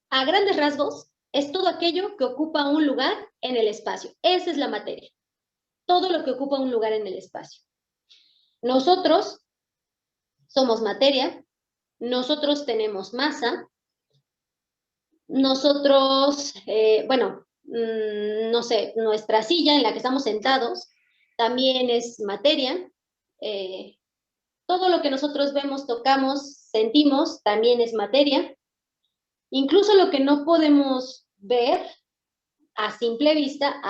a grandes rasgos, es todo aquello que ocupa un lugar en el espacio. Esa es la materia. Todo lo que ocupa un lugar en el espacio. Nosotros somos materia, nosotros tenemos masa, nosotros, no sé, nuestra silla en la que estamos sentados también es materia. Todo lo que nosotros vemos, tocamos, sentimos también es materia. Incluso lo que no podemos ver a simple vista,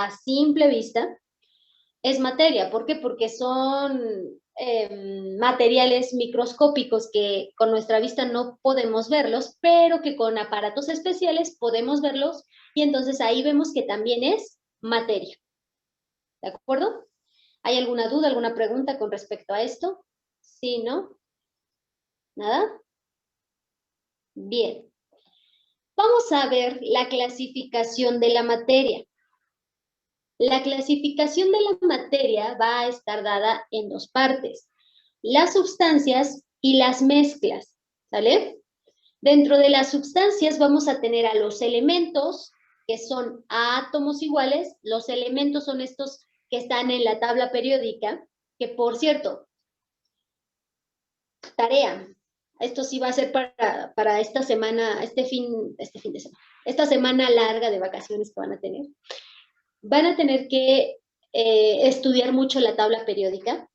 es materia. ¿Por qué? Porque son materiales microscópicos que con nuestra vista no podemos verlos, pero que con aparatos especiales podemos verlos y entonces ahí vemos que también es materia. ¿De acuerdo? ¿Hay alguna duda, alguna pregunta con respecto a esto? ¿Sí, no? ¿Nada? Bien. Vamos a ver la clasificación de la materia. La clasificación de la materia va a estar dada en dos partes, las sustancias y las mezclas, ¿sale? Dentro de las sustancias vamos a tener a los elementos, que son átomos iguales. Los elementos son estos que están en la tabla periódica, que por cierto, tarea, esto sí va a ser para esta semana, este fin de semana, esta semana larga de vacaciones que van a tener. van a tener que estudiar mucho la tabla periódica.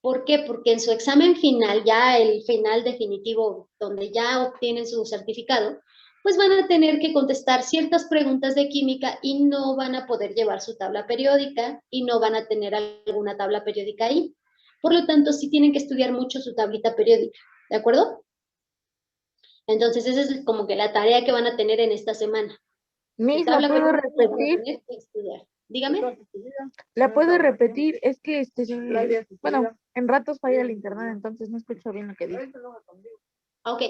¿Por qué? Porque en su examen final, ya el final definitivo, donde ya obtienen su certificado, pues van a tener que contestar ciertas preguntas de química y no van a poder llevar su tabla periódica y no van a tener alguna tabla periódica ahí. Por lo tanto, sí tienen que estudiar mucho su tablita periódica, ¿de acuerdo? Entonces, esa es como que la tarea que van a tener en esta semana. Miss, Su ¿la tabla puedo periódica la van a repetir? tener que estudiar. Dígame. ¿La puedo repetir? Es que bueno, en ratos falla el internet, entonces no escucho bien lo que dice. Ok.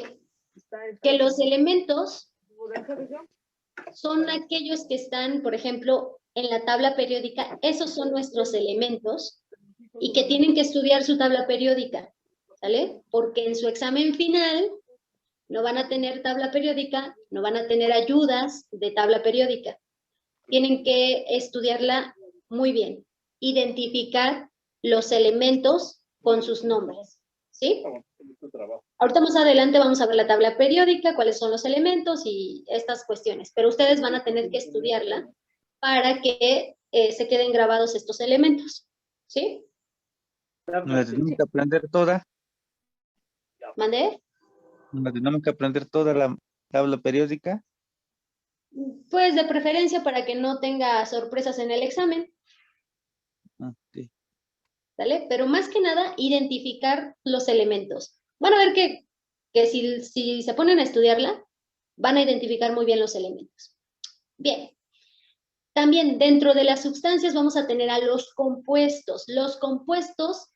Que los elementos son aquellos que están, por ejemplo, en la tabla periódica. Esos son nuestros elementos y que tienen que estudiar su tabla periódica, ¿sale? Porque en su examen final no van a tener tabla periódica, no van a tener ayudas de tabla periódica. Tienen que estudiarla muy bien, identificar los elementos con sus nombres, ¿sí? Ahorita más adelante vamos a ver la tabla periódica, cuáles son los elementos y estas cuestiones, pero ustedes van a tener que estudiarla para que se queden grabados estos elementos, ¿sí? ¿La tenemos que aprender toda? ¿Mandé? ¿La tenemos que aprender toda la tabla periódica? Pues de preferencia para que no tenga sorpresas en el examen, Ok. ¿vale? Pero más que nada, identificar los elementos. Van a ver que si se ponen a estudiarla, van a identificar muy bien los elementos. Bien. También dentro de las sustancias vamos a tener a los compuestos. Los compuestos,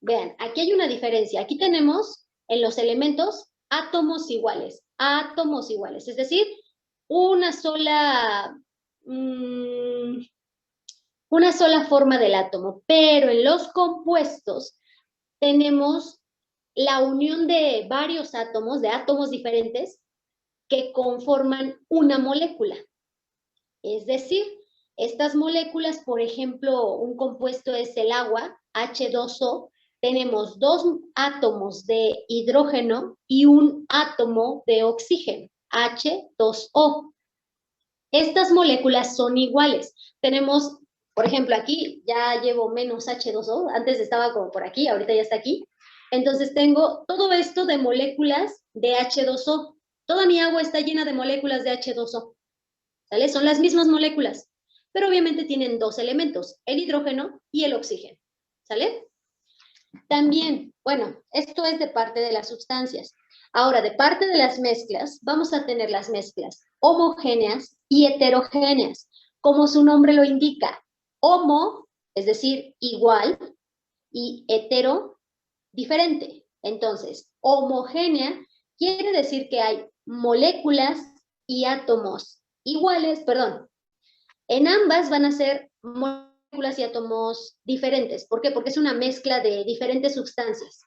vean, aquí hay una diferencia. Aquí tenemos en los elementos átomos iguales, es decir, una sola forma del átomo, pero en los compuestos tenemos la unión de varios átomos, de átomos diferentes, que conforman una molécula. Es decir, estas moléculas, por ejemplo, un compuesto es el agua, H2O, tenemos 2 átomos de hidrógeno y un átomo de oxígeno, H2O. Estas moléculas son iguales. Tenemos, por ejemplo, aquí ya llevo menos H2O, antes estaba como por aquí, ahorita ya está aquí. Entonces tengo todo esto de moléculas de H2O. Toda mi agua está llena de moléculas de H2O. ¿Sale? Son las mismas moléculas, pero obviamente tienen 2 elementos, el hidrógeno y el oxígeno. ¿Sale? También, bueno, esto es de parte de las sustancias. Ahora, de parte de las mezclas, vamos a tener las mezclas homogéneas y heterogéneas. Como su nombre lo indica, homo, es decir, igual, y hetero, diferente. Entonces, homogénea quiere decir que hay moléculas y átomos iguales, perdón. En ambas van a ser moléculas y átomos diferentes. ¿Por qué? Porque es una mezcla de diferentes sustancias.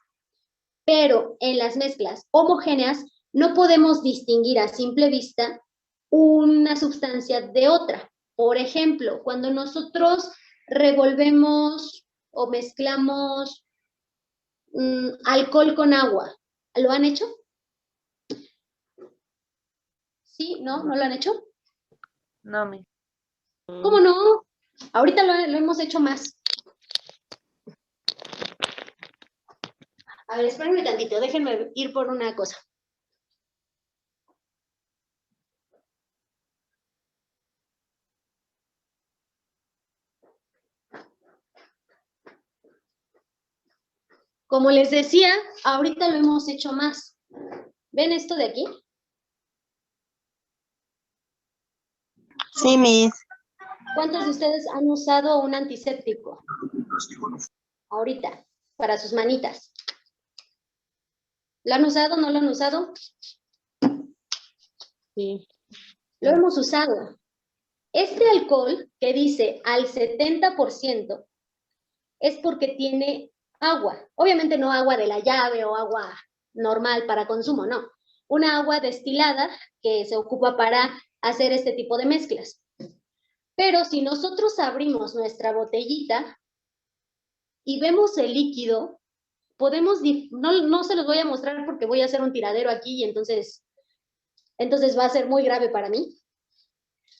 Pero en las mezclas homogéneas no podemos distinguir a simple vista una sustancia de otra. Por ejemplo, cuando nosotros revolvemos o mezclamos alcohol con agua, ¿lo han hecho? ¿Sí? ¿No? ¿No lo han hecho? No, Miss. ¿Cómo no? Ahorita lo hemos hecho más. A ver, espérenme tantito, déjenme ir por una cosa. Como les decía, ahorita lo hemos hecho más. ¿Ven esto de aquí? Sí, Miss. ¿Cuántos de ustedes han usado un antiséptico? Ahorita, para sus manitas. ¿Lo han usado? ¿No lo han usado? Sí. Lo hemos usado. Este alcohol que dice al 70% es porque tiene agua. Obviamente no agua de la llave o agua normal para consumo, no. Una agua destilada que se ocupa para hacer este tipo de mezclas. Pero si nosotros abrimos nuestra botellita y vemos el líquido, podemos, no se los voy a mostrar porque voy a hacer un tiradero aquí y entonces va a ser muy grave para mí.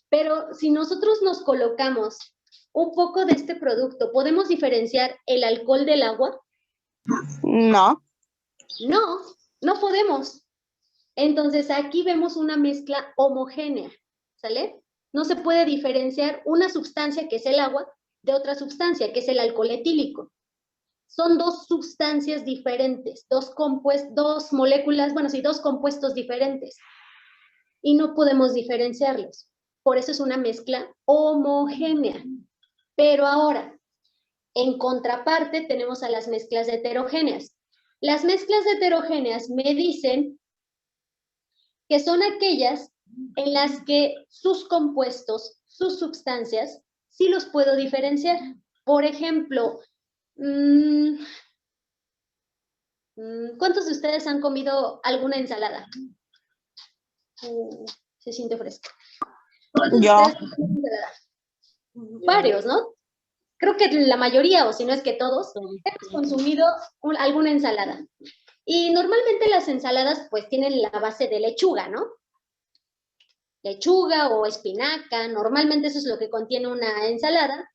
Pero si nosotros nos colocamos un poco de este producto. ¿Podemos diferenciar el alcohol del agua? No. No, no podemos. Entonces aquí vemos una mezcla homogénea, ¿sale? No se puede diferenciar una sustancia que es el agua de otra sustancia que es el alcohol etílico. Son dos sustancias diferentes, dos moléculas, bueno, sí, dos compuestos diferentes. Y no podemos diferenciarlos. Por eso es una mezcla homogénea. Pero ahora, en contraparte, tenemos a las mezclas heterogéneas. Las mezclas heterogéneas me dicen que son aquellas en las que sus compuestos, sus sustancias, sí los puedo diferenciar. Por ejemplo, ¿cuántos de ustedes han comido alguna ensalada? Se siente fresco. ¿Cuántos de Yo. ustedes han comido ensalada? Varios, ¿no? Creo que la mayoría, o si no es que todos, hemos consumido alguna ensalada. Y normalmente las ensaladas pues tienen la base de lechuga, ¿no? Lechuga o espinaca, normalmente eso es lo que contiene una ensalada.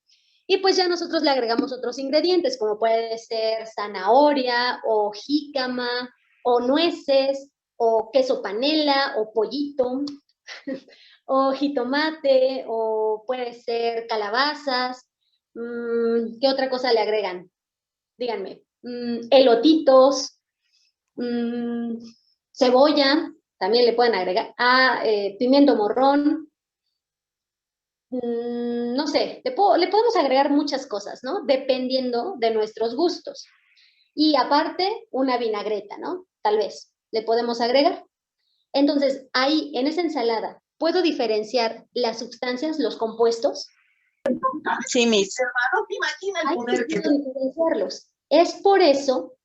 Y pues ya nosotros le agregamos otros ingredientes, como puede ser zanahoria, o jícama, o nueces, o queso panela, o pollito, o jitomate, o puede ser calabazas. ¿Qué otra cosa le agregan? Díganme. Elotitos, cebolla, también le pueden agregar, pimiento morrón, no sé, le podemos agregar muchas cosas, ¿no? Dependiendo de nuestros gustos. Y aparte, una vinagreta, ¿no? Tal vez, le podemos agregar. Entonces, ahí, en esa ensalada, ¿puedo diferenciar las sustancias, los compuestos? Sí, mis. Ahí sí puedo diferenciarlos. Es por eso...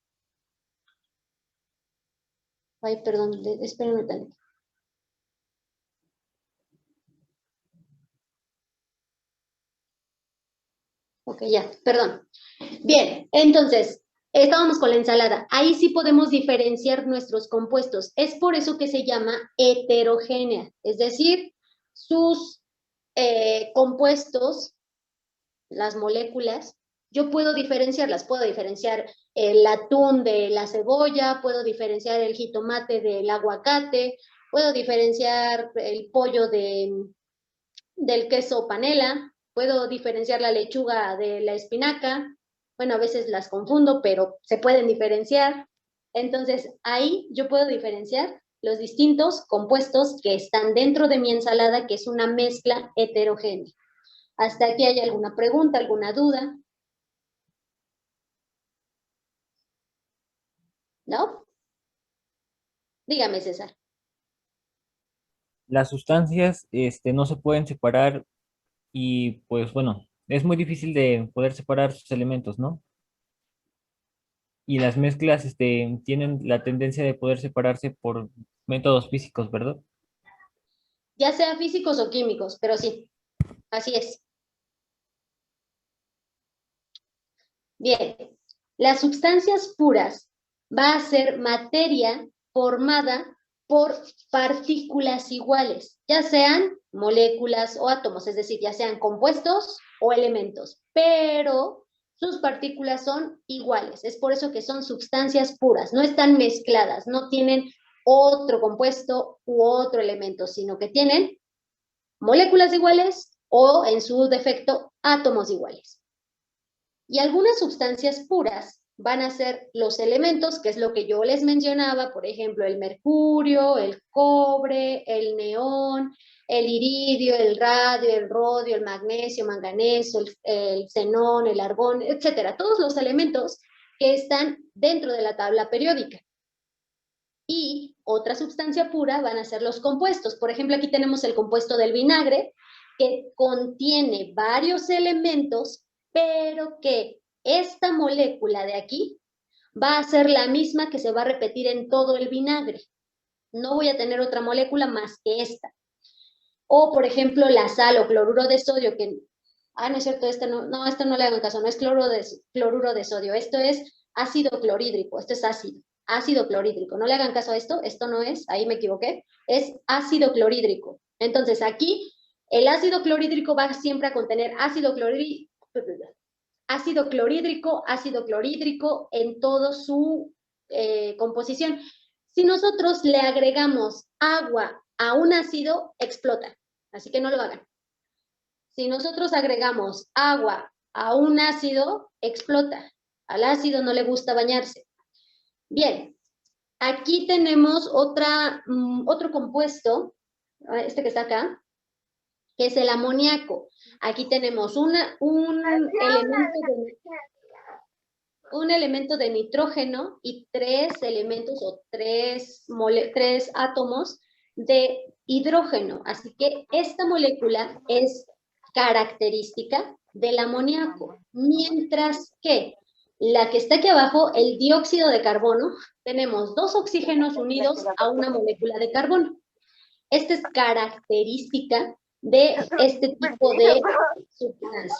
Ay, perdón, espérenme tantito. Ok, ya, perdón. Bien, entonces, estábamos con la ensalada. Ahí sí podemos diferenciar nuestros compuestos. Es por eso que se llama heterogénea, es decir, sus compuestos, las moléculas, yo puedo diferenciarlas. Puedo diferenciar el atún de la cebolla, puedo diferenciar el jitomate del aguacate, puedo diferenciar el pollo del queso panela, puedo diferenciar la lechuga de la espinaca. Bueno, a veces las confundo, pero se pueden diferenciar. Entonces, ahí yo puedo diferenciar los distintos compuestos que están dentro de mi ensalada, que es una mezcla heterogénea. ¿Hasta aquí hay alguna pregunta, alguna duda? ¿No? Dígame, César. Las sustancias no se pueden separar y pues bueno, es muy difícil de poder separar sus elementos, ¿no? Y las mezclas tienen la tendencia de poder separarse por métodos físicos, ¿verdad? Ya sea físicos o químicos, pero sí, así es. Bien, las sustancias puras va a ser materia formada por partículas iguales, ya sean moléculas o átomos, es decir, ya sean compuestos o elementos, pero sus partículas son iguales. Es por eso que son sustancias puras, no están mezcladas, no tienen otro compuesto u otro elemento, sino que tienen moléculas iguales o, en su defecto, átomos iguales. Y algunas sustancias puras van a ser los elementos, que es lo que yo les mencionaba, por ejemplo, el mercurio, el cobre, el neón, el iridio, el radio, el rodio, el magnesio, manganeso, el xenón, el argón, etcétera. Todos los elementos que están dentro de la tabla periódica. Y otra sustancia pura van a ser los compuestos. Por ejemplo, aquí tenemos el compuesto del vinagre, que contiene varios elementos, pero que esta molécula de aquí va a ser la misma que se va a repetir en todo el vinagre. No voy a tener otra molécula más que esta. O, por ejemplo, la sal o cloruro de sodio, que... no es cierto, esto no le hagan caso, no es cloruro de sodio, esto es ácido clorhídrico, esto es ácido clorhídrico. No le hagan caso a esto no es, ahí me equivoqué, es ácido clorhídrico. Entonces, aquí El ácido clorhídrico va siempre a contener ácido clorhídrico en toda su composición. Si nosotros le agregamos agua a un ácido, explota. Así que no lo hagan. Si nosotros agregamos agua a un ácido, explota. Al ácido no le gusta bañarse. Bien, aquí tenemos otro compuesto, este que está acá, que es el amoníaco. Aquí tenemos un elemento de nitrógeno y tres elementos o tres átomos de hidrógeno. Así que esta molécula es característica del amoníaco. Mientras que la que está aquí abajo, el dióxido de carbono, tenemos dos oxígenos unidos a una molécula de carbono. Esta es característica de este tipo de sustancia.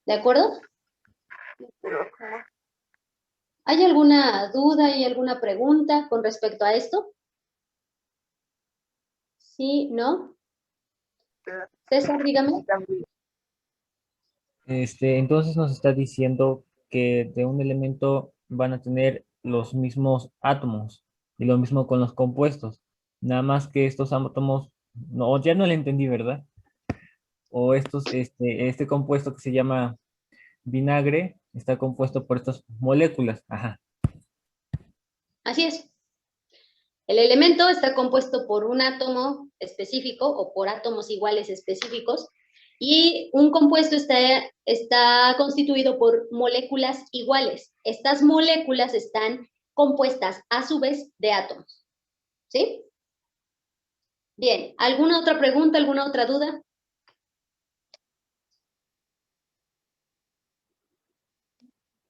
¿De acuerdo? ¿Hay alguna duda y alguna pregunta con respecto a esto? ¿Sí? ¿No? César, dígame. Entonces nos está diciendo que de un elemento van a tener los mismos átomos y lo mismo con los compuestos. Nada más que estos átomos, no, ya no le entendí, ¿verdad? O este compuesto que se llama vinagre está compuesto por estas moléculas. Ajá. Así es. El elemento está compuesto por un átomo específico o por átomos iguales específicos y un compuesto está constituido por moléculas iguales. Estas moléculas están compuestas a su vez de átomos. ¿Sí? Bien, ¿alguna otra pregunta, alguna otra duda?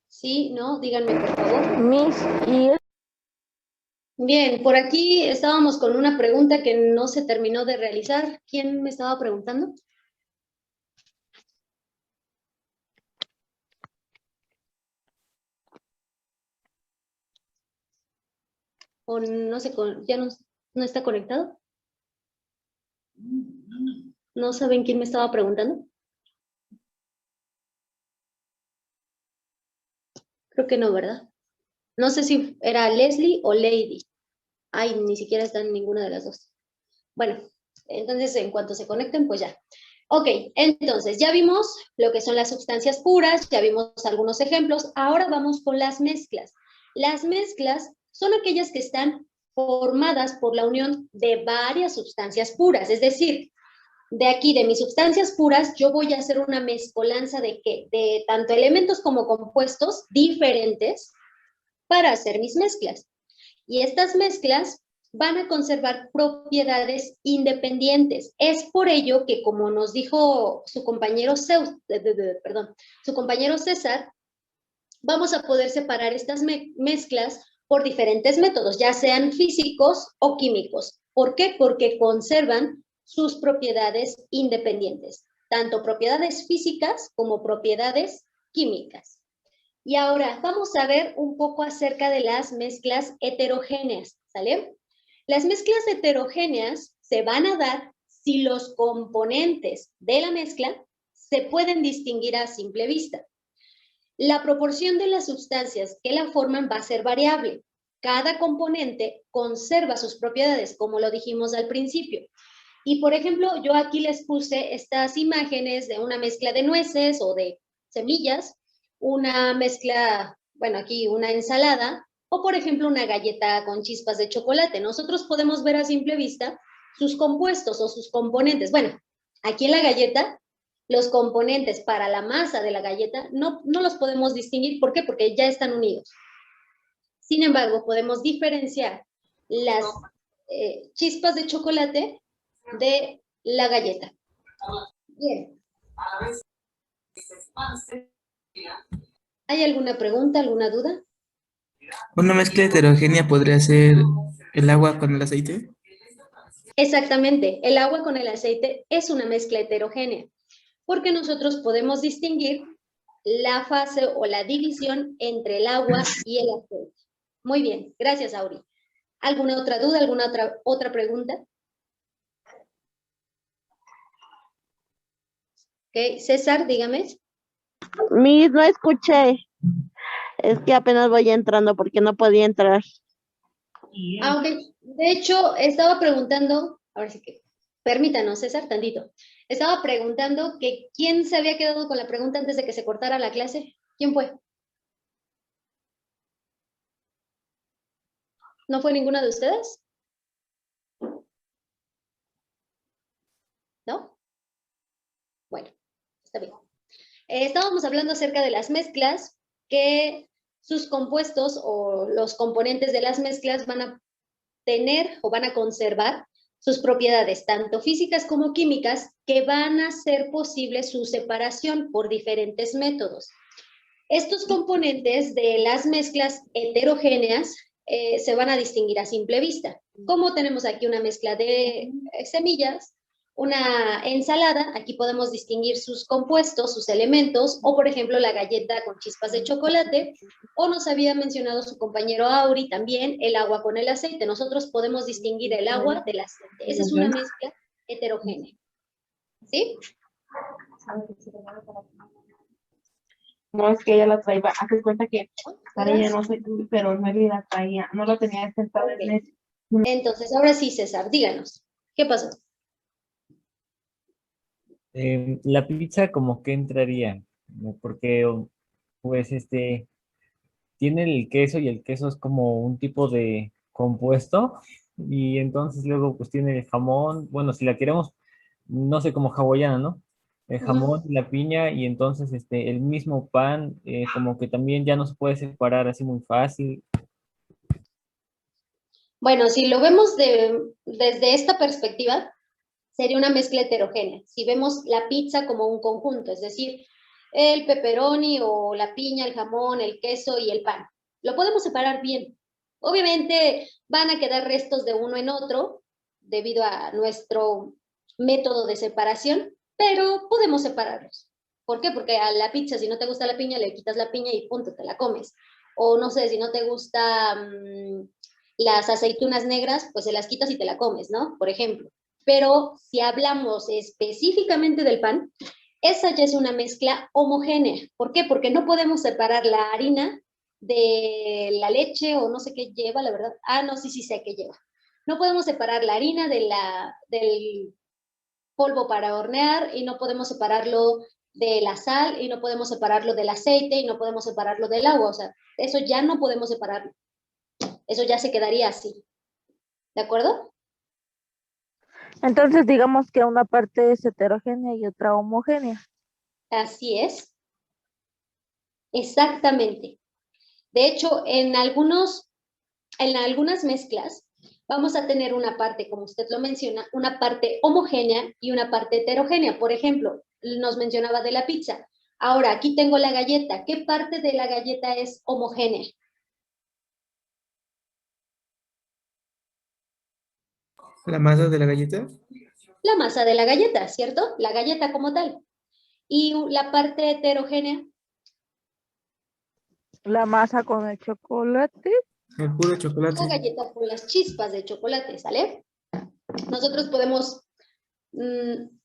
¿Sí? ¿No? Díganme, por favor. Miss, y Bien, por aquí estábamos con una pregunta que no se terminó de realizar. ¿Quién me estaba preguntando? ¿O no se ya no está conectado? ¿No saben quién me estaba preguntando? Creo que no, ¿verdad? No sé si era Leslie o Lady. Ay, ni siquiera está en ninguna de las dos. Bueno, entonces en cuanto se conecten, pues ya. Ok, entonces ya vimos lo que son las sustancias puras, ya vimos algunos ejemplos. Ahora vamos con las mezclas. Las mezclas son aquellas que están formadas por la unión de varias sustancias puras. Es decir, de aquí, de mis sustancias puras, yo voy a hacer una mezcolanza de ¿qué? De tanto elementos como compuestos diferentes para hacer mis mezclas. Y estas mezclas van a conservar propiedades independientes. Es por ello que, como nos dijo su compañero César, vamos a poder separar estas mezclas por diferentes métodos, ya sean físicos o químicos. ¿Por qué? Porque conservan sus propiedades independientes, tanto propiedades físicas como propiedades químicas. Y ahora vamos a ver un poco acerca de las mezclas heterogéneas, ¿sale? Las mezclas heterogéneas se van a dar si los componentes de la mezcla se pueden distinguir a simple vista. La proporción de las sustancias que la forman va a ser variable. Cada componente conserva sus propiedades, como lo dijimos al principio. Y, por ejemplo, yo aquí les puse estas imágenes de una mezcla de nueces o de semillas, una mezcla, bueno, aquí una ensalada, o por ejemplo una galleta con chispas de chocolate. Nosotros podemos ver a simple vista sus compuestos o sus componentes. Bueno, aquí en la galleta, los componentes para la masa de la galleta no los podemos distinguir. ¿Por qué? Porque ya están unidos. Sin embargo, podemos diferenciar las chispas de chocolate de la galleta. Bien. ¿Hay alguna pregunta, alguna duda? ¿Una mezcla heterogénea podría ser el agua con el aceite? Exactamente, el agua con el aceite es una mezcla heterogénea, porque nosotros podemos distinguir la fase o la división entre el agua y el aceite. Muy bien, gracias, Auri. ¿Alguna otra duda, alguna otra pregunta? Ok, César, dígame. Miss, no escuché. Es que apenas voy entrando porque no podía entrar. Ah, ok. De hecho, estaba preguntando, ahora sí que, permítanos, César, tantito. Estaba preguntando que quién se había quedado con la pregunta antes de que se cortara la clase. ¿Quién fue? ¿No fue ninguna de ustedes? ¿No? Bueno, está bien. Estábamos hablando acerca de las mezclas, que sus compuestos o los componentes de las mezclas van a tener o van a conservar sus propiedades, tanto físicas como químicas, que van a hacer posible su separación por diferentes métodos. Estos componentes de las mezclas heterogéneas se van a distinguir a simple vista. Como tenemos aquí una mezcla de semillas, una ensalada, aquí podemos distinguir sus compuestos, sus elementos, o por ejemplo la galleta con chispas de chocolate, o nos había mencionado su compañero Auri también, el agua con el aceite. Nosotros podemos distinguir el agua del aceite. Esa es una mezcla heterogénea. ¿Sí? No, es que ella la traía, hace cuenta que traía, no sé, pero en realidad la traía, no la tenía sentada en ese. Entonces, ahora sí, César, díganos, ¿qué pasó? La pizza como que entraría, ¿no? Porque pues tiene el queso y el queso es como un tipo de compuesto y entonces luego pues tiene el jamón, bueno, si la queremos, no sé, como hawaiana, ¿no? El jamón, la piña y entonces el mismo pan como que también ya no se puede separar así muy fácil. Bueno, si lo vemos desde esta perspectiva, sería una mezcla heterogénea. Si vemos la pizza como un conjunto, es decir, el pepperoni o la piña, el jamón, el queso y el pan. Lo podemos separar bien. Obviamente van a quedar restos de uno en otro debido a nuestro método de separación, pero podemos separarlos. ¿Por qué? Porque a la pizza, si no te gusta la piña, le quitas la piña y punto, te la comes. O no sé, si no te gusta las aceitunas negras, pues se las quitas y te la comes, ¿no? Por ejemplo. Pero si hablamos específicamente del pan, esa ya es una mezcla homogénea. ¿Por qué? Porque no podemos separar la harina de la leche o no sé qué lleva, la verdad. Ah, no, sí sé qué lleva. No podemos separar la harina del polvo para hornear y no podemos separarlo de la sal y no podemos separarlo del aceite y no podemos separarlo del agua. O sea, eso ya no podemos separarlo. Eso ya se quedaría así. ¿De acuerdo? Entonces, digamos que una parte es heterogénea y otra homogénea. Así es. Exactamente. De hecho, en algunas mezclas vamos a tener una parte, como usted lo menciona, una parte homogénea y una parte heterogénea. Por ejemplo, nos mencionaba de la pizza. Ahora, aquí tengo la galleta. ¿Qué parte de la galleta es homogénea? ¿La masa de la galleta? La masa de la galleta, ¿cierto? La galleta como tal. Y la parte heterogénea. La masa con el chocolate. El puro chocolate. La galleta con las chispas de chocolate, ¿sale? Nosotros podemos,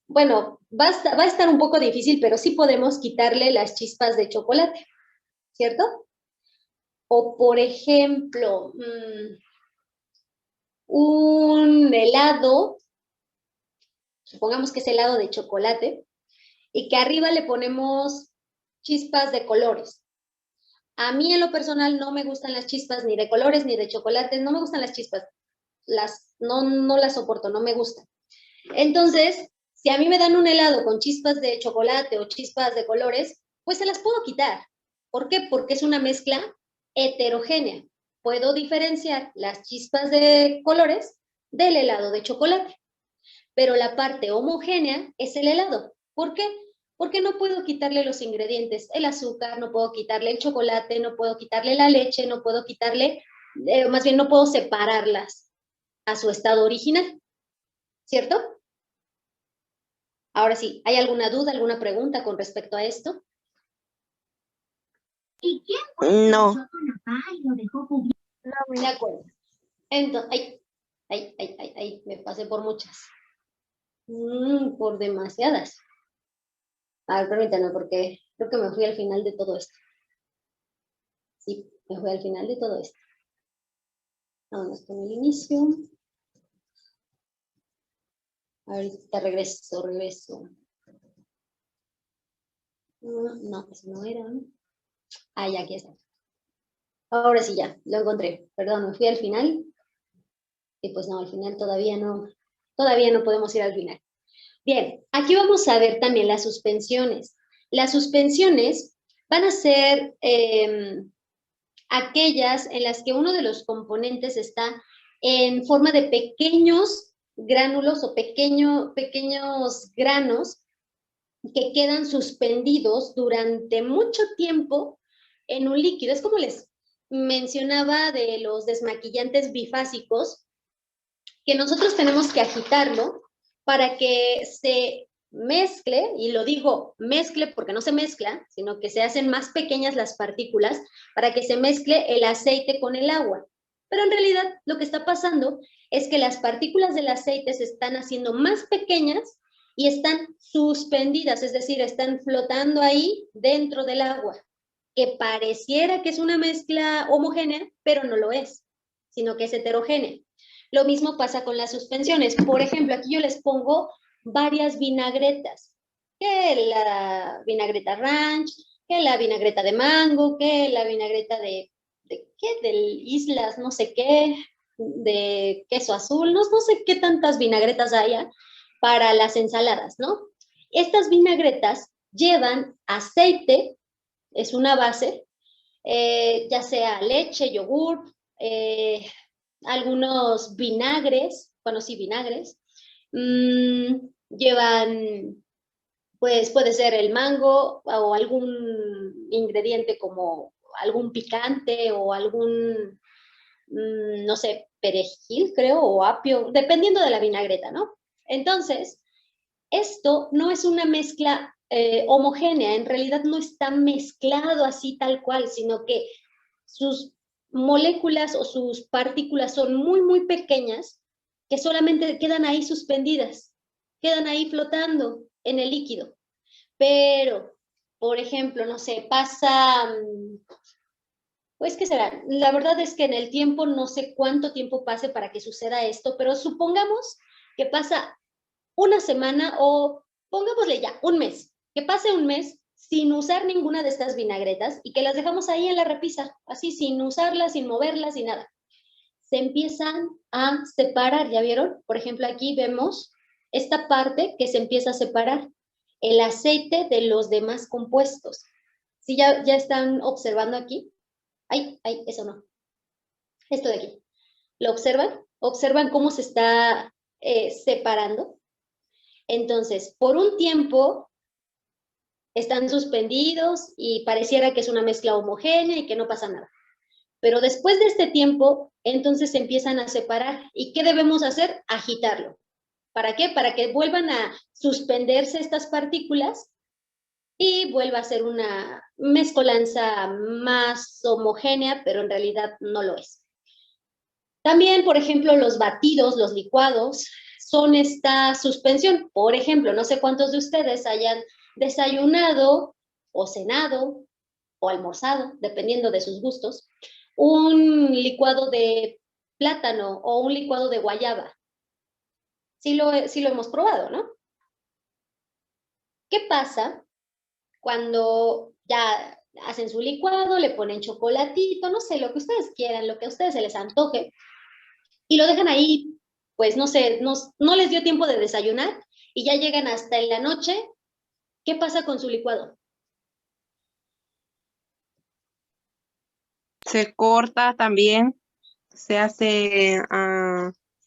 bueno, va a estar un poco difícil, pero sí podemos quitarle las chispas de chocolate, ¿cierto? O por ejemplo, un helado, supongamos que es helado de chocolate, y que arriba le ponemos chispas de colores. A mí en lo personal no me gustan las chispas ni de colores ni de chocolates, no me gustan las chispas, no las soporto, no me gustan. Entonces, si a mí me dan un helado con chispas de chocolate o chispas de colores, pues se las puedo quitar. ¿Por qué? Porque es una mezcla heterogénea. Puedo diferenciar las chispas de colores del helado de chocolate. Pero la parte homogénea es el helado. ¿Por qué? Porque no puedo quitarle los ingredientes, el azúcar, no puedo quitarle el chocolate, no puedo quitarle la leche, no puedo quitarle, más bien no puedo separarlas a su estado original. ¿Cierto? Ahora sí, ¿hay alguna duda, alguna pregunta con respecto a esto? No. De acuerdo. Entonces, me pasé por muchas. Por demasiadas. A ver, permítanme, porque creo que me fui al final de todo esto. Sí, me fui al final de todo esto. Vámonos con el inicio. Ahorita regreso. No, eso no era. Ya, aquí está. Ahora sí ya, lo encontré. Perdón, me fui al final. Y pues no, al final todavía no podemos ir al final. Bien, aquí vamos a ver también las suspensiones. Las suspensiones van a ser aquellas en las que uno de los componentes está en forma de pequeños gránulos o pequeños granos que quedan suspendidos durante mucho tiempo en un líquido. Es como les mencionaba de los desmaquillantes bifásicos, que nosotros tenemos que agitarlo para que se mezcle, y lo digo mezcle porque no se mezcla, sino que se hacen más pequeñas las partículas para que se mezcle el aceite con el agua. Pero en realidad lo que está pasando es que las partículas del aceite se están haciendo más pequeñas y están suspendidas, es decir, están flotando ahí dentro del agua, que pareciera que es una mezcla homogénea, pero no lo es, sino que es heterogénea. Lo mismo pasa con las suspensiones. Por ejemplo, aquí yo les pongo varias vinagretas, que la vinagreta ranch, que la vinagreta de mango, que la vinagreta de islas, no sé qué, de queso azul, no sé qué tantas vinagretas haya para las ensaladas, ¿no? Estas vinagretas llevan aceite, es una base, ya sea leche, yogur, algunos vinagres, bueno, sí, vinagres, llevan, pues puede ser el mango o algún ingrediente como algún picante o algún, no sé, perejil, creo, o apio, dependiendo de la vinagreta, ¿no? Entonces, esto no es una mezcla homogénea, en realidad no está mezclado así tal cual, sino que sus moléculas o sus partículas son muy, muy pequeñas que solamente quedan ahí suspendidas, quedan ahí flotando en el líquido. Pero, por ejemplo, no sé, pasa, pues, ¿qué será? La verdad es que en el tiempo no sé cuánto tiempo pase para que suceda esto, pero supongamos que pasa una semana o pongámosle ya un mes, que pase un mes sin usar ninguna de estas vinagretas y que las dejamos ahí en la repisa, así sin usarlas, sin moverlas, sin nada. Se empiezan a separar, ¿ya vieron? Por ejemplo, aquí vemos esta parte que se empieza a separar, el aceite de los demás compuestos. ¿Sí ya están observando aquí? Ay, eso no. Esto de aquí. ¿Lo observan? ¿Observan cómo se está separando? Entonces, por un tiempo están suspendidos y pareciera que es una mezcla homogénea y que no pasa nada. Pero después de este tiempo, entonces se empiezan a separar. ¿Y qué debemos hacer? Agitarlo. ¿Para qué? Para que vuelvan a suspenderse estas partículas y vuelva a ser una mezcolanza más homogénea, pero en realidad no lo es. También, por ejemplo, los batidos, los licuados, son esta suspensión. Por ejemplo, no sé cuántos de ustedes hayan desayunado o cenado o almorzado, dependiendo de sus gustos, un licuado de plátano o un licuado de guayaba. Sí lo hemos probado, ¿no? ¿Qué pasa cuando ya hacen su licuado, le ponen chocolatito, no sé, lo que ustedes quieran, lo que a ustedes se les antoje, y lo dejan ahí, pues no sé, no les dio tiempo de desayunar y ya llegan hasta en la noche? ¿Qué pasa con su licuado? Se corta también, se hace,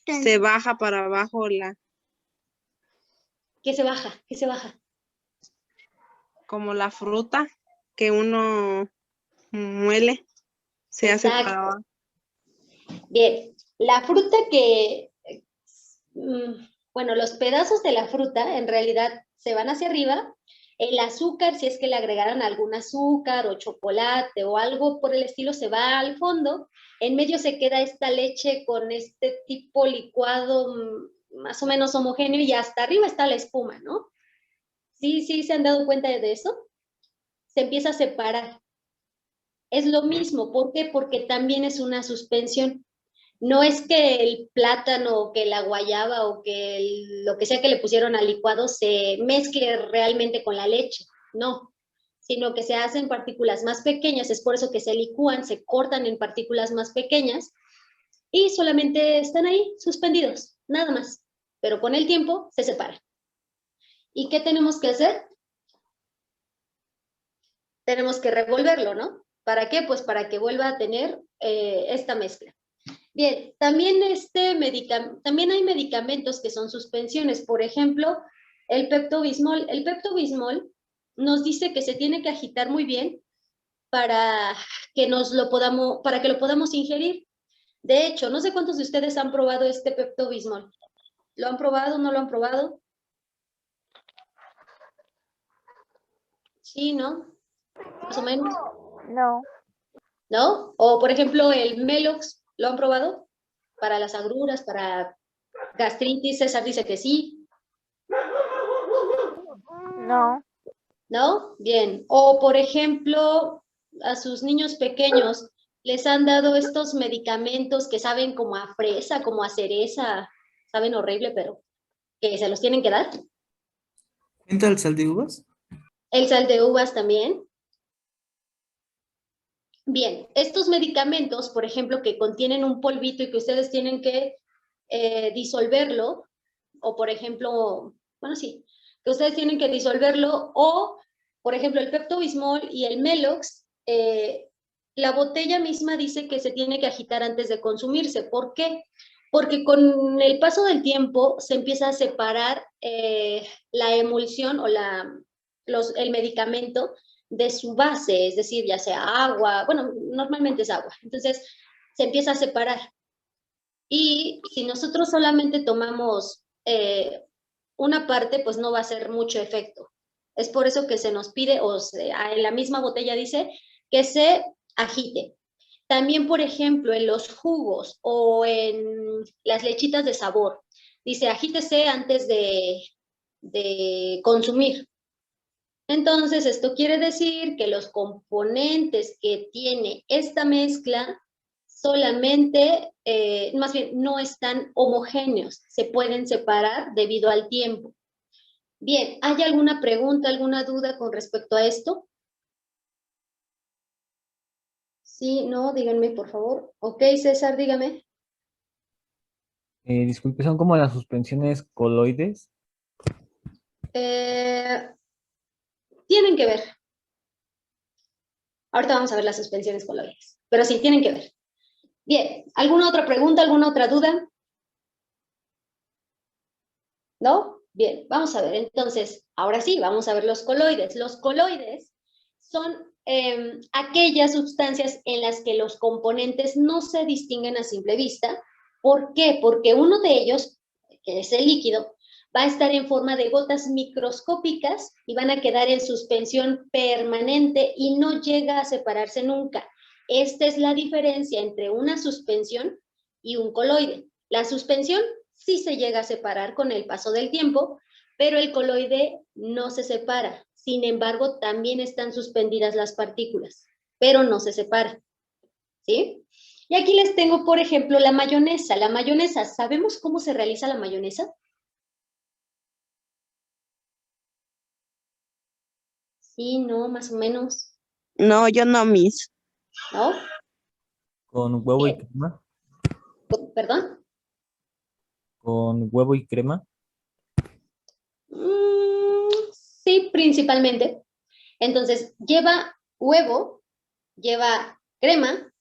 se baja para abajo ¿Qué se baja? ¿Qué se baja? como la fruta que uno muele, se hace para Exacto. abajo. Bien, la fruta que, bueno, los pedazos de la fruta en realidad se van hacia arriba El azúcar, si es que le agregaran algún azúcar o chocolate o algo por el estilo, se va al fondo. En medio se queda esta leche con este tipo licuado más o menos homogéneo y hasta arriba está la espuma, ¿no? Sí, sí, ¿se han dado cuenta de eso? Se empieza a separar. Es lo mismo, ¿por qué? Porque también es una suspensión. No es que el plátano o que la guayaba o que lo que sea que le pusieron al licuado se mezcle realmente con la leche, no, sino que se hacen partículas más pequeñas, es por eso que se licúan, se cortan en partículas más pequeñas y solamente están ahí suspendidos, nada más, pero con el tiempo se separan. ¿Y qué tenemos que hacer? Tenemos que revolverlo, ¿no? ¿Para qué? Pues para que vuelva a tener esta mezcla. Bien, también, también hay medicamentos que son suspensiones. Por ejemplo, el Pepto-Bismol. El Pepto-Bismol nos dice que se tiene que agitar muy bien para que lo podamos ingerir. De hecho, no sé cuántos de ustedes han probado este Pepto-Bismol. ¿Lo han probado? ¿No lo han probado? Sí, ¿no? Más o menos. No. ¿No? O, por ejemplo, el Melox. ¿Lo han probado? Para las agruras, para gastritis, César dice que sí. No. ¿No? Bien. O, por ejemplo, a sus niños pequeños les han dado estos medicamentos que saben como a fresa, como a cereza, saben horrible, pero que se los tienen que dar. ¿Cuenta el sal de uvas? El sal de uvas también. Bien, estos medicamentos, por ejemplo, que contienen un polvito y que ustedes tienen que disolverlo, o por ejemplo, bueno, sí, que ustedes tienen que disolverlo, o por ejemplo el Pepto-Bismol y el Melox, la botella misma dice que se tiene que agitar antes de consumirse. ¿Por qué? Porque con el paso del tiempo se empieza a separar la emulsión o el medicamento de su base, es decir, ya sea agua, bueno, normalmente es agua, entonces se empieza a separar. Y si nosotros solamente tomamos una parte, pues no va a hacer mucho efecto. Es por eso que se nos pide, en la misma botella dice, que se agite. También, por ejemplo, en los jugos o en las lechitas de sabor, dice agítese antes de consumir. Entonces, esto quiere decir que los componentes que tiene esta mezcla solamente, más bien, no están homogéneos, se pueden separar debido al tiempo. Bien, ¿hay alguna pregunta, alguna duda con respecto a esto? Sí, no, díganme, por favor. Ok, César, dígame. Disculpe, ¿son como las suspensiones coloides? Tienen que ver. Ahorita vamos a ver las suspensiones coloides, pero sí, tienen que ver. Bien, ¿alguna otra pregunta, alguna otra duda? ¿No? Bien, vamos a ver. Entonces, ahora sí, vamos a ver los coloides. Los coloides son aquellas sustancias en las que los componentes no se distinguen a simple vista. ¿Por qué? Porque uno de ellos, que es el líquido, va a estar en forma de gotas microscópicas y van a quedar en suspensión permanente y no llega a separarse nunca. Esta es la diferencia entre una suspensión y un coloide. La suspensión sí se llega a separar con el paso del tiempo, pero el coloide no se separa. Sin embargo, también están suspendidas las partículas, pero no se separan. ¿Sí? Y aquí les tengo, por ejemplo, la mayonesa. La mayonesa, ¿sabemos cómo se realiza la mayonesa? Sí, no, más o menos. No, yo no, Miss. ¿No? ¿Con huevo y crema? ¿Perdón? ¿Con huevo y crema? Sí, principalmente. Entonces, lleva huevo, lleva crema,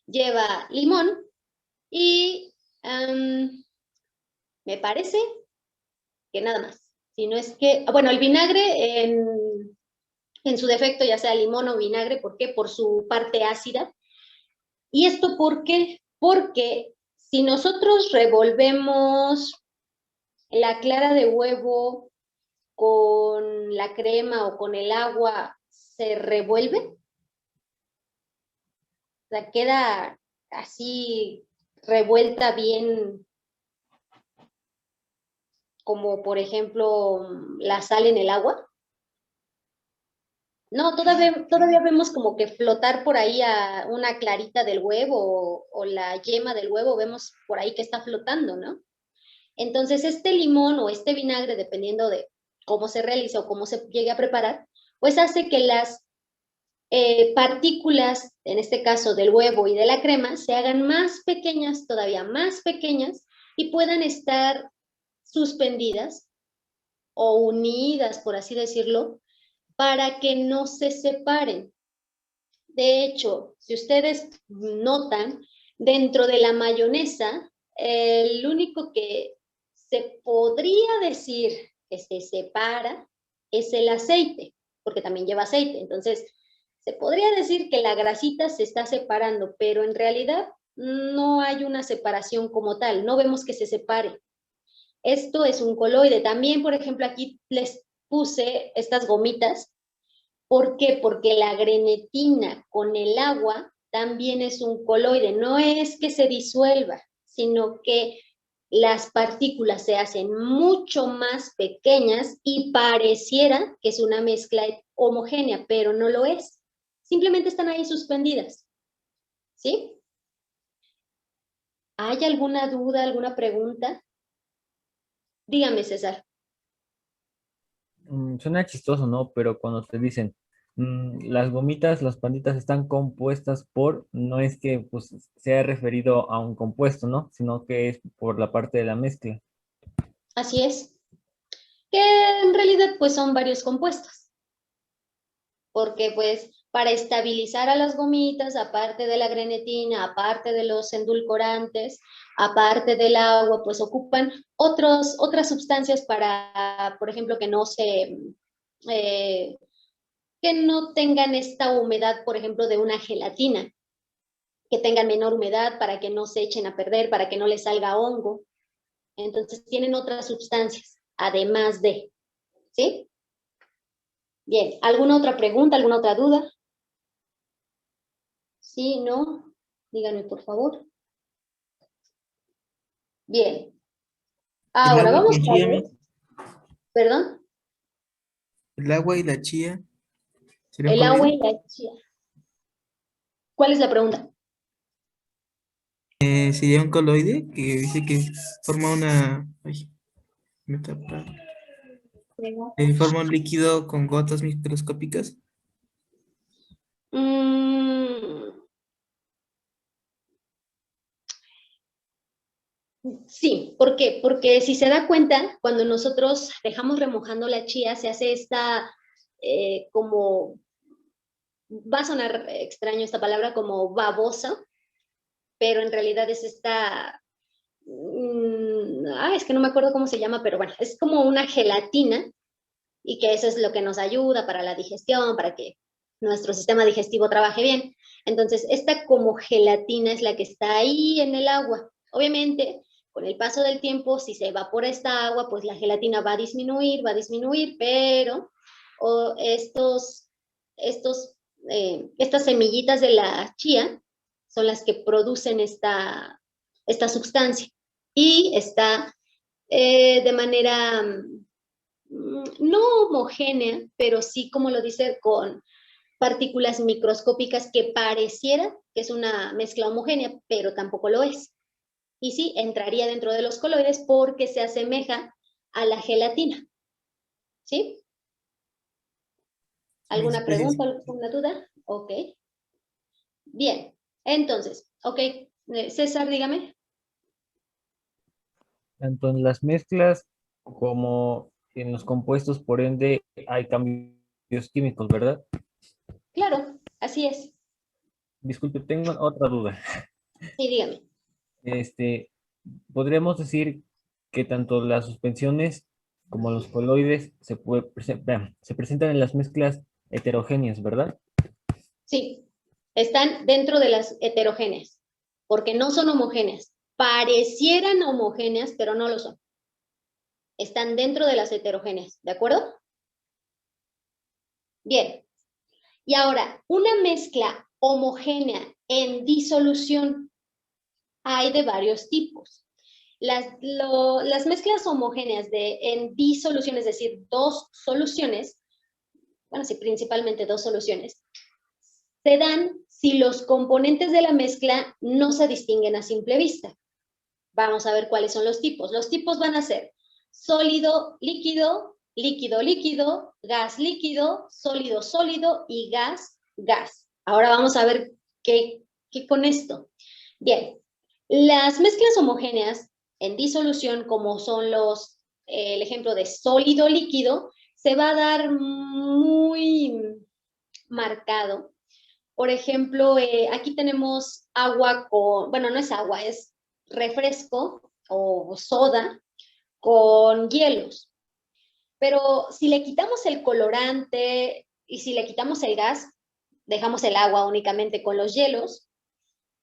lleva limón y me parece que nada más. Si no es que, bueno, el vinagre en su defecto, ya sea limón o vinagre, ¿por qué? Por su parte ácida. ¿Y esto por qué? Porque si nosotros revolvemos la clara de huevo con la crema o con el agua se revuelve. O sea, queda así revuelta bien, como por ejemplo la sal en el agua. No, todavía vemos como que flotar por ahí a una clarita del huevo o la yema del huevo, vemos por ahí que está flotando, ¿no? Entonces, este limón o este vinagre, dependiendo de cómo se realiza o cómo se llegue a preparar, pues hace que las partículas, en este caso del huevo y de la crema, se hagan más pequeñas, todavía más pequeñas, y puedan estar suspendidas o unidas, por así decirlo, para que no se separen. De hecho, si ustedes notan, dentro de la mayonesa, el único que se podría decir que se separa es el aceite, porque también lleva aceite. Entonces, se podría decir que la grasita se está separando, pero en realidad no hay una separación como tal, no vemos que se separe. Esto es un coloide. También, por ejemplo, aquí les puse estas gomitas. ¿Por qué? Porque la grenetina con el agua también es un coloide. No es que se disuelva, sino que las partículas se hacen mucho más pequeñas y pareciera que es una mezcla homogénea, pero no lo es. Simplemente están ahí suspendidas. ¿Sí? ¿Hay alguna duda, alguna pregunta? Dígame, César. Suena chistoso, ¿no? Pero cuando te dicen, las gomitas, las panditas están compuestas por, no es que pues sea referido a un compuesto, ¿no? Sino que es por la parte de la mezcla. Así es. Que en realidad pues son varios compuestos. Porque pues para estabilizar a las gomitas, aparte de la grenetina, aparte de los endulcorantes, aparte del agua, pues ocupan otras sustancias para, por ejemplo, que no tengan esta humedad, por ejemplo, de una gelatina, que tengan menor humedad para que no se echen a perder, para que no les salga hongo. Entonces tienen otras sustancias, además de, ¿sí? Bien, ¿alguna otra pregunta, alguna otra duda? ¿Sí, no? Díganme, por favor. Bien. Ahora agua vamos con a chía, ver. ¿Perdón? el agua y la chía. ¿Sería un El agua y coloide? la chía. ¿Cuál es la pregunta? Sería un coloide que dice que forma una... Ay, me tapa. Forma un líquido con gotas microscópicas. Sí, ¿por qué? Porque si se da cuenta, cuando nosotros dejamos remojando la chía, se hace esta como, va a sonar extraño esta palabra, como babosa, pero en realidad es esta, es que no me acuerdo cómo se llama, pero bueno, es como una gelatina y que eso es lo que nos ayuda para la digestión, para que nuestro sistema digestivo trabaje bien. Entonces, esta como gelatina es la que está ahí en el agua. Obviamente, con el paso del tiempo, si se evapora esta agua, pues la gelatina va a disminuir, pero estas semillitas de la chía son las que producen esta sustancia y está de manera no homogénea, pero sí, como lo dice, con partículas microscópicas que pareciera que es una mezcla homogénea, pero tampoco lo es. Y sí, entraría dentro de los coloides porque se asemeja a la gelatina. ¿Sí? ¿Alguna pregunta, alguna duda? Ok. Bien, entonces, ok. César, dígame. Tanto en las mezclas como en los compuestos, por ende, hay cambios químicos, ¿verdad? Claro, así es. Disculpe, tengo otra duda. Sí, dígame. Podríamos decir que tanto las suspensiones como los coloides se presentan en las mezclas heterogéneas, ¿verdad? Sí, están dentro de las heterogéneas, porque no son homogéneas. Parecieran homogéneas, pero no lo son. Están dentro de las heterogéneas, ¿de acuerdo? Bien. Y ahora, una mezcla homogénea en disolución hay de varios tipos. Las mezclas homogéneas en disolución, es decir, dos soluciones, bueno, sí, principalmente dos soluciones, se dan si los componentes de la mezcla no se distinguen a simple vista. Vamos a ver cuáles son los tipos. Los tipos van a ser sólido, líquido, líquido, líquido, gas, líquido, sólido, sólido y gas, gas. Ahora vamos a ver qué con esto. Bien, las mezclas homogéneas en disolución, como son el ejemplo de sólido, líquido, se va a dar muy marcado. Por ejemplo, aquí tenemos agua con, bueno, no es agua, es refresco o soda con hielos. Pero si le quitamos el colorante y si le quitamos el gas, dejamos el agua únicamente con los hielos,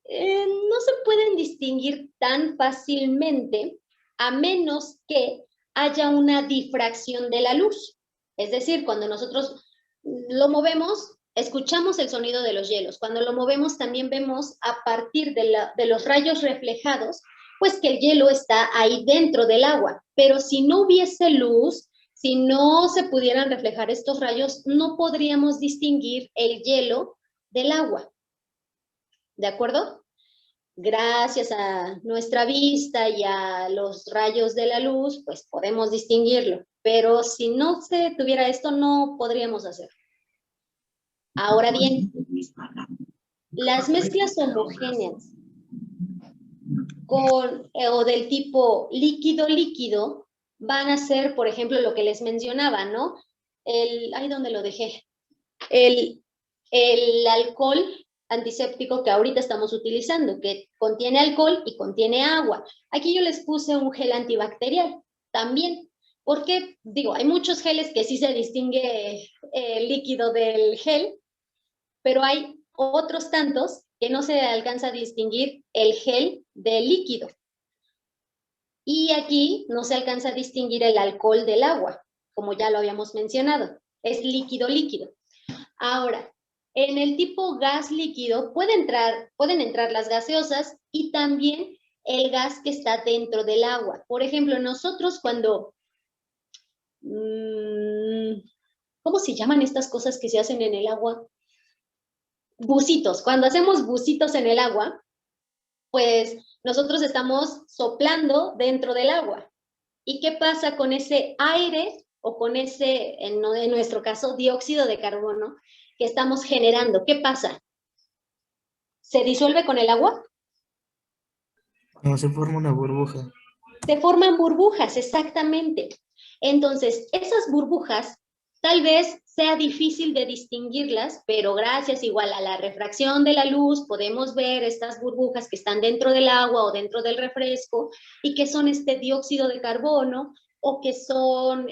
no se pueden distinguir tan fácilmente a menos que haya una difracción de la luz. Es decir, cuando nosotros lo movemos, escuchamos el sonido de los hielos. Cuando lo movemos también vemos a partir de los rayos reflejados, pues que el hielo está ahí dentro del agua. Pero si no hubiese luz, si no se pudieran reflejar estos rayos, no podríamos distinguir el hielo del agua. ¿De acuerdo? Gracias a nuestra vista y a los rayos de la luz, pues podemos distinguirlo. Pero si no se tuviera esto, no podríamos hacerlo. Ahora bien, las mezclas homogéneas o del tipo líquido-líquido van a ser, por ejemplo, lo que les mencionaba, ¿no? Ay, ¿dónde lo dejé? El alcohol antiséptico que ahorita estamos utilizando, que contiene alcohol y contiene agua. Aquí yo les puse un gel antibacterial también, porque, digo, hay muchos geles que sí se distingue el líquido del gel, pero hay otros tantos que no se alcanza a distinguir el gel del líquido. Y aquí no se alcanza a distinguir el alcohol del agua, como ya lo habíamos mencionado. Es líquido-líquido. Ahora, en el tipo gas líquido pueden entrar las gaseosas y también el gas que está dentro del agua. Por ejemplo, nosotros cuando... ¿cómo se llaman estas cosas que se hacen en el agua? Bucitos. Cuando hacemos bucitos en el agua, pues nosotros estamos soplando dentro del agua. ¿Y qué pasa con ese aire o con ese, en nuestro caso, dióxido de carbono que estamos generando? ¿Qué pasa? ¿Se disuelve con el agua? No, se forma una burbuja. Se forman burbujas, exactamente. Entonces, esas burbujas tal vez sea difícil de distinguirlas, pero gracias igual a la refracción de la luz podemos ver estas burbujas que están dentro del agua o dentro del refresco y que son este dióxido de carbono o que son,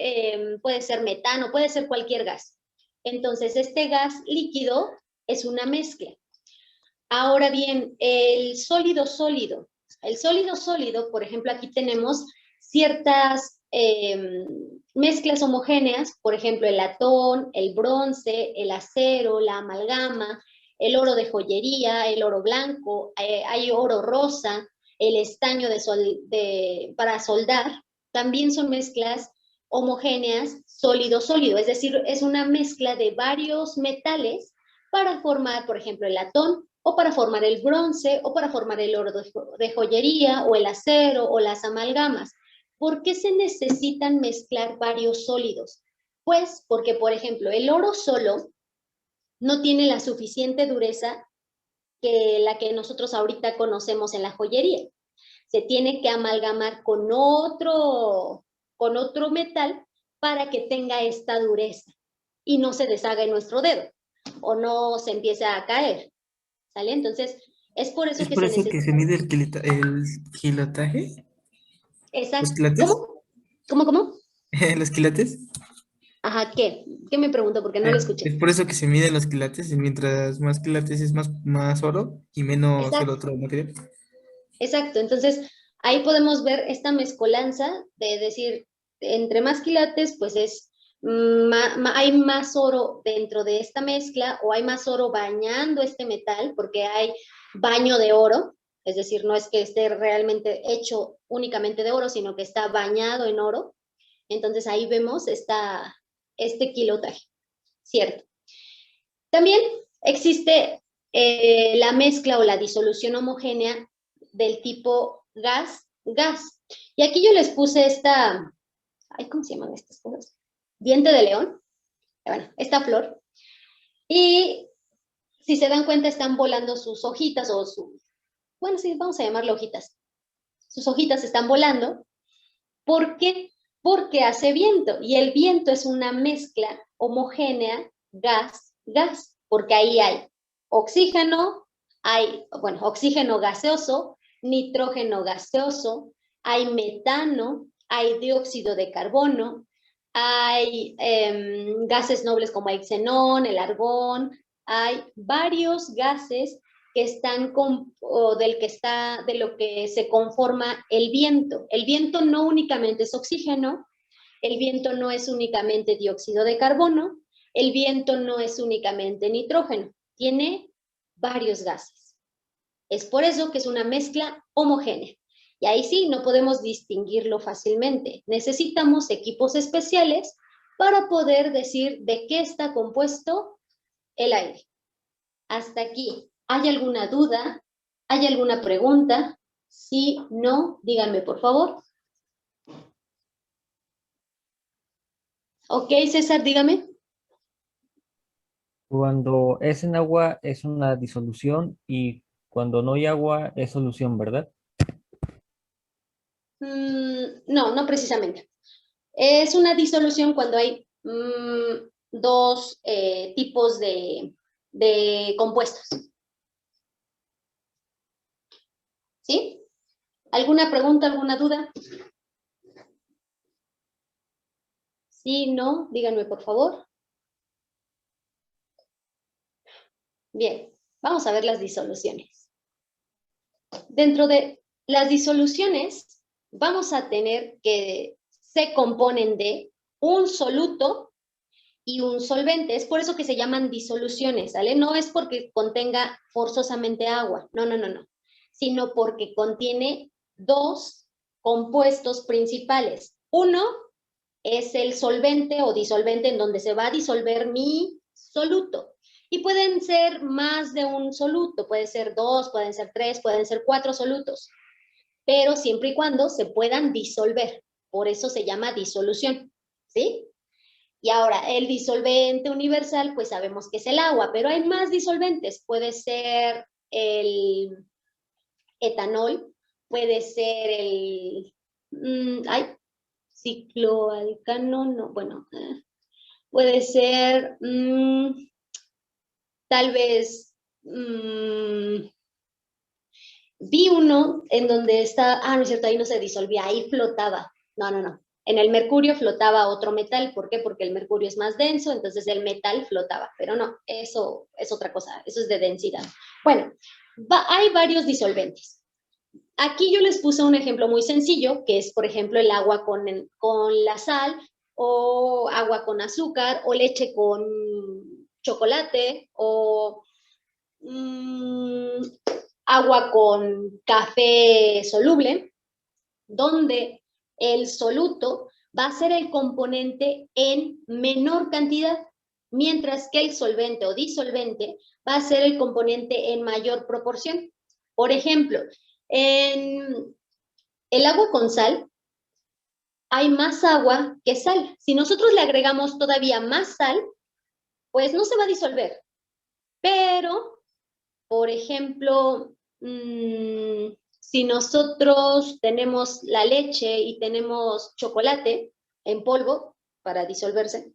puede ser metano, puede ser cualquier gas. Entonces, este gas líquido es una mezcla. Ahora bien, el sólido sólido. El sólido sólido, por ejemplo, aquí tenemos ciertas mezclas homogéneas, por ejemplo, el latón, el bronce, el acero, la amalgama, el oro de joyería, el oro blanco, hay oro rosa, el estaño para soldar, también son mezclas homogéneas sólido-sólido, es decir, es una mezcla de varios metales para formar, por ejemplo, el latón, o para formar el bronce, o para formar el oro de joyería, o el acero, o las amalgamas. ¿Por qué se necesitan mezclar varios sólidos? Pues porque, por ejemplo, el oro solo no tiene la suficiente dureza que la que nosotros ahorita conocemos en la joyería. Se tiene que amalgamar con otro metal para que tenga esta dureza y no se deshaga en nuestro dedo o no se empiece a caer. ¿Sale? Entonces, es por eso ¿Es que por se eso necesita. que se mide el quilotaje? Exacto. ¿Los quilates? ¿Cómo? ¿Los quilates? Ajá, ¿qué? ¿Qué me pregunto? Porque no lo escuché. Es por eso que se miden los quilates, y mientras más quilates es más oro y menos el Exacto. otro material. Exacto, entonces ahí podemos ver esta mezcolanza de decir, entre más quilates, pues hay más oro dentro de esta mezcla o hay más oro bañando este metal porque hay baño de oro, es decir, no es que esté realmente hecho únicamente de oro, sino que está bañado en oro. Entonces ahí vemos este quilotaje, ¿cierto? También existe la mezcla o la disolución homogénea del tipo gas. Y aquí yo les puse ¿cómo se llaman estas cosas? Diente de león, bueno, esta flor. Y si se dan cuenta están volando sus hojitas bueno, sí, vamos a llamarle hojitas. Sus hojitas están volando. ¿Por qué? Porque hace viento y el viento es una mezcla homogénea gas, porque ahí hay oxígeno, oxígeno gaseoso, nitrógeno gaseoso, hay metano, hay dióxido de carbono, hay gases nobles como el xenón, el argón, hay varios gases que están de lo que se conforma el viento. El viento no únicamente es oxígeno, el viento no es únicamente dióxido de carbono, el viento no es únicamente nitrógeno, tiene varios gases. Es por eso que es una mezcla homogénea. Y ahí sí, no podemos distinguirlo fácilmente. Necesitamos equipos especiales para poder decir de qué está compuesto el aire. Hasta aquí. ¿Hay alguna duda? ¿Hay alguna pregunta? Si no, díganme por favor. Ok, César, dígame. Cuando es en agua es una disolución y cuando no hay agua es solución, ¿verdad? No, no precisamente. Es una disolución cuando hay dos tipos de compuestos. ¿Sí? ¿Alguna pregunta, alguna duda? Sí, no, díganme por favor. Bien, vamos a ver las disoluciones. Dentro de las disoluciones vamos a tener que se componen de un soluto y un solvente. Es por eso que se llaman disoluciones, ¿vale? No es porque contenga forzosamente agua, no, sino porque contiene dos compuestos principales. Uno es el solvente o disolvente en donde se va a disolver mi soluto. Y pueden ser más de un soluto, puede ser 2, pueden ser 3, pueden ser 4 solutos, pero siempre y cuando se puedan disolver. Por eso se llama disolución, ¿sí? Y ahora, el disolvente universal, pues sabemos que es el agua, pero hay más disolventes. Puede ser el etanol, puede ser el cicloalcano, no, bueno, puede ser tal vez vi uno en donde está, no es cierto, ahí no se disolvía, ahí flotaba. No. En el mercurio flotaba otro metal. ¿Por qué? Porque el mercurio es más denso, entonces el metal flotaba. Pero no, eso es otra cosa, eso es de densidad. Bueno, hay varios disolventes. Aquí yo les puse un ejemplo muy sencillo, que es, por ejemplo, el agua con la sal, o agua con azúcar, o leche con chocolate, o agua con café soluble, donde el soluto va a ser el componente en menor cantidad, mientras que el solvente o disolvente va a ser el componente en mayor proporción. Por ejemplo, en el agua con sal hay más agua que sal. Si nosotros le agregamos todavía más sal, pues no se va a disolver. Pero, por ejemplo, si nosotros tenemos la leche y tenemos chocolate en polvo para disolverse,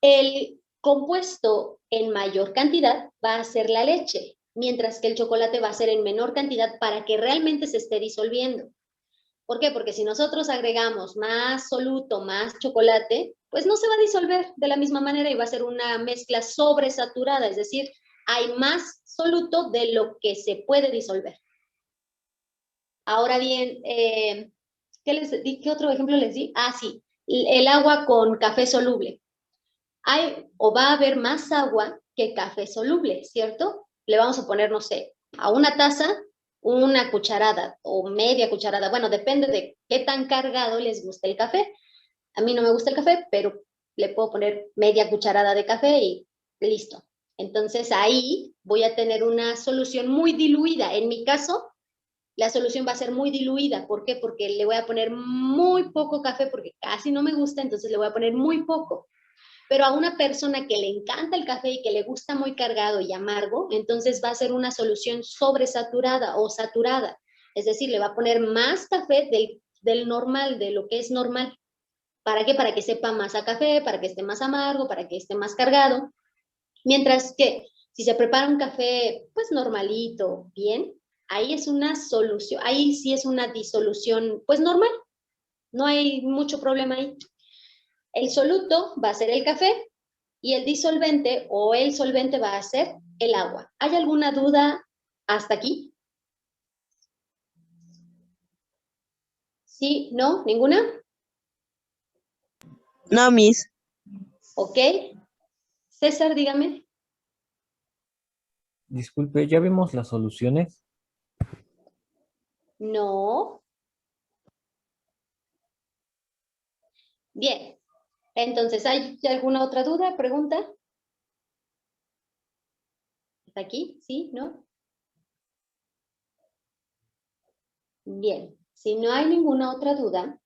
el compuesto en mayor cantidad va a ser la leche, mientras que el chocolate va a ser en menor cantidad para que realmente se esté disolviendo. ¿Por qué? Porque si nosotros agregamos más soluto, más chocolate, pues no se va a disolver de la misma manera y va a ser una mezcla sobresaturada, es decir, hay más soluto de lo que se puede disolver. Ahora bien, ¿Qué otro ejemplo les di? Ah, sí, el agua con café soluble. Hay o va a haber más agua que café soluble, ¿cierto? Le vamos a poner, no sé, a una taza, una cucharada o media cucharada. Bueno, depende de qué tan cargado les guste el café. A mí no me gusta el café, pero le puedo poner media cucharada de café y listo. Entonces ahí voy a tener una solución muy diluida. En mi caso, la solución va a ser muy diluida. ¿Por qué? Porque le voy a poner muy poco café porque casi no me gusta, entonces le voy a poner muy poco. Pero a una persona que le encanta el café y que le gusta muy cargado y amargo, entonces va a ser una solución sobresaturada o saturada. Es decir, le va a poner más café del normal, de lo que es normal. ¿Para qué? Para que sepa más a café, para que esté más amargo, para que esté más cargado. Mientras que si se prepara un café pues normalito, bien, ahí es una solución, ahí sí es una disolución pues normal. No hay mucho problema ahí. El soluto va a ser el café y el disolvente o el solvente va a ser el agua. ¿Hay alguna duda hasta aquí? ¿Sí? ¿No? ¿Ninguna? No, Miss. Ok. César, dígame. Disculpe, ¿ya vimos las soluciones? No. Bien. Entonces, ¿hay alguna otra duda, pregunta? ¿Hasta aquí? ¿Sí? ¿No? Bien. Si no hay ninguna otra duda,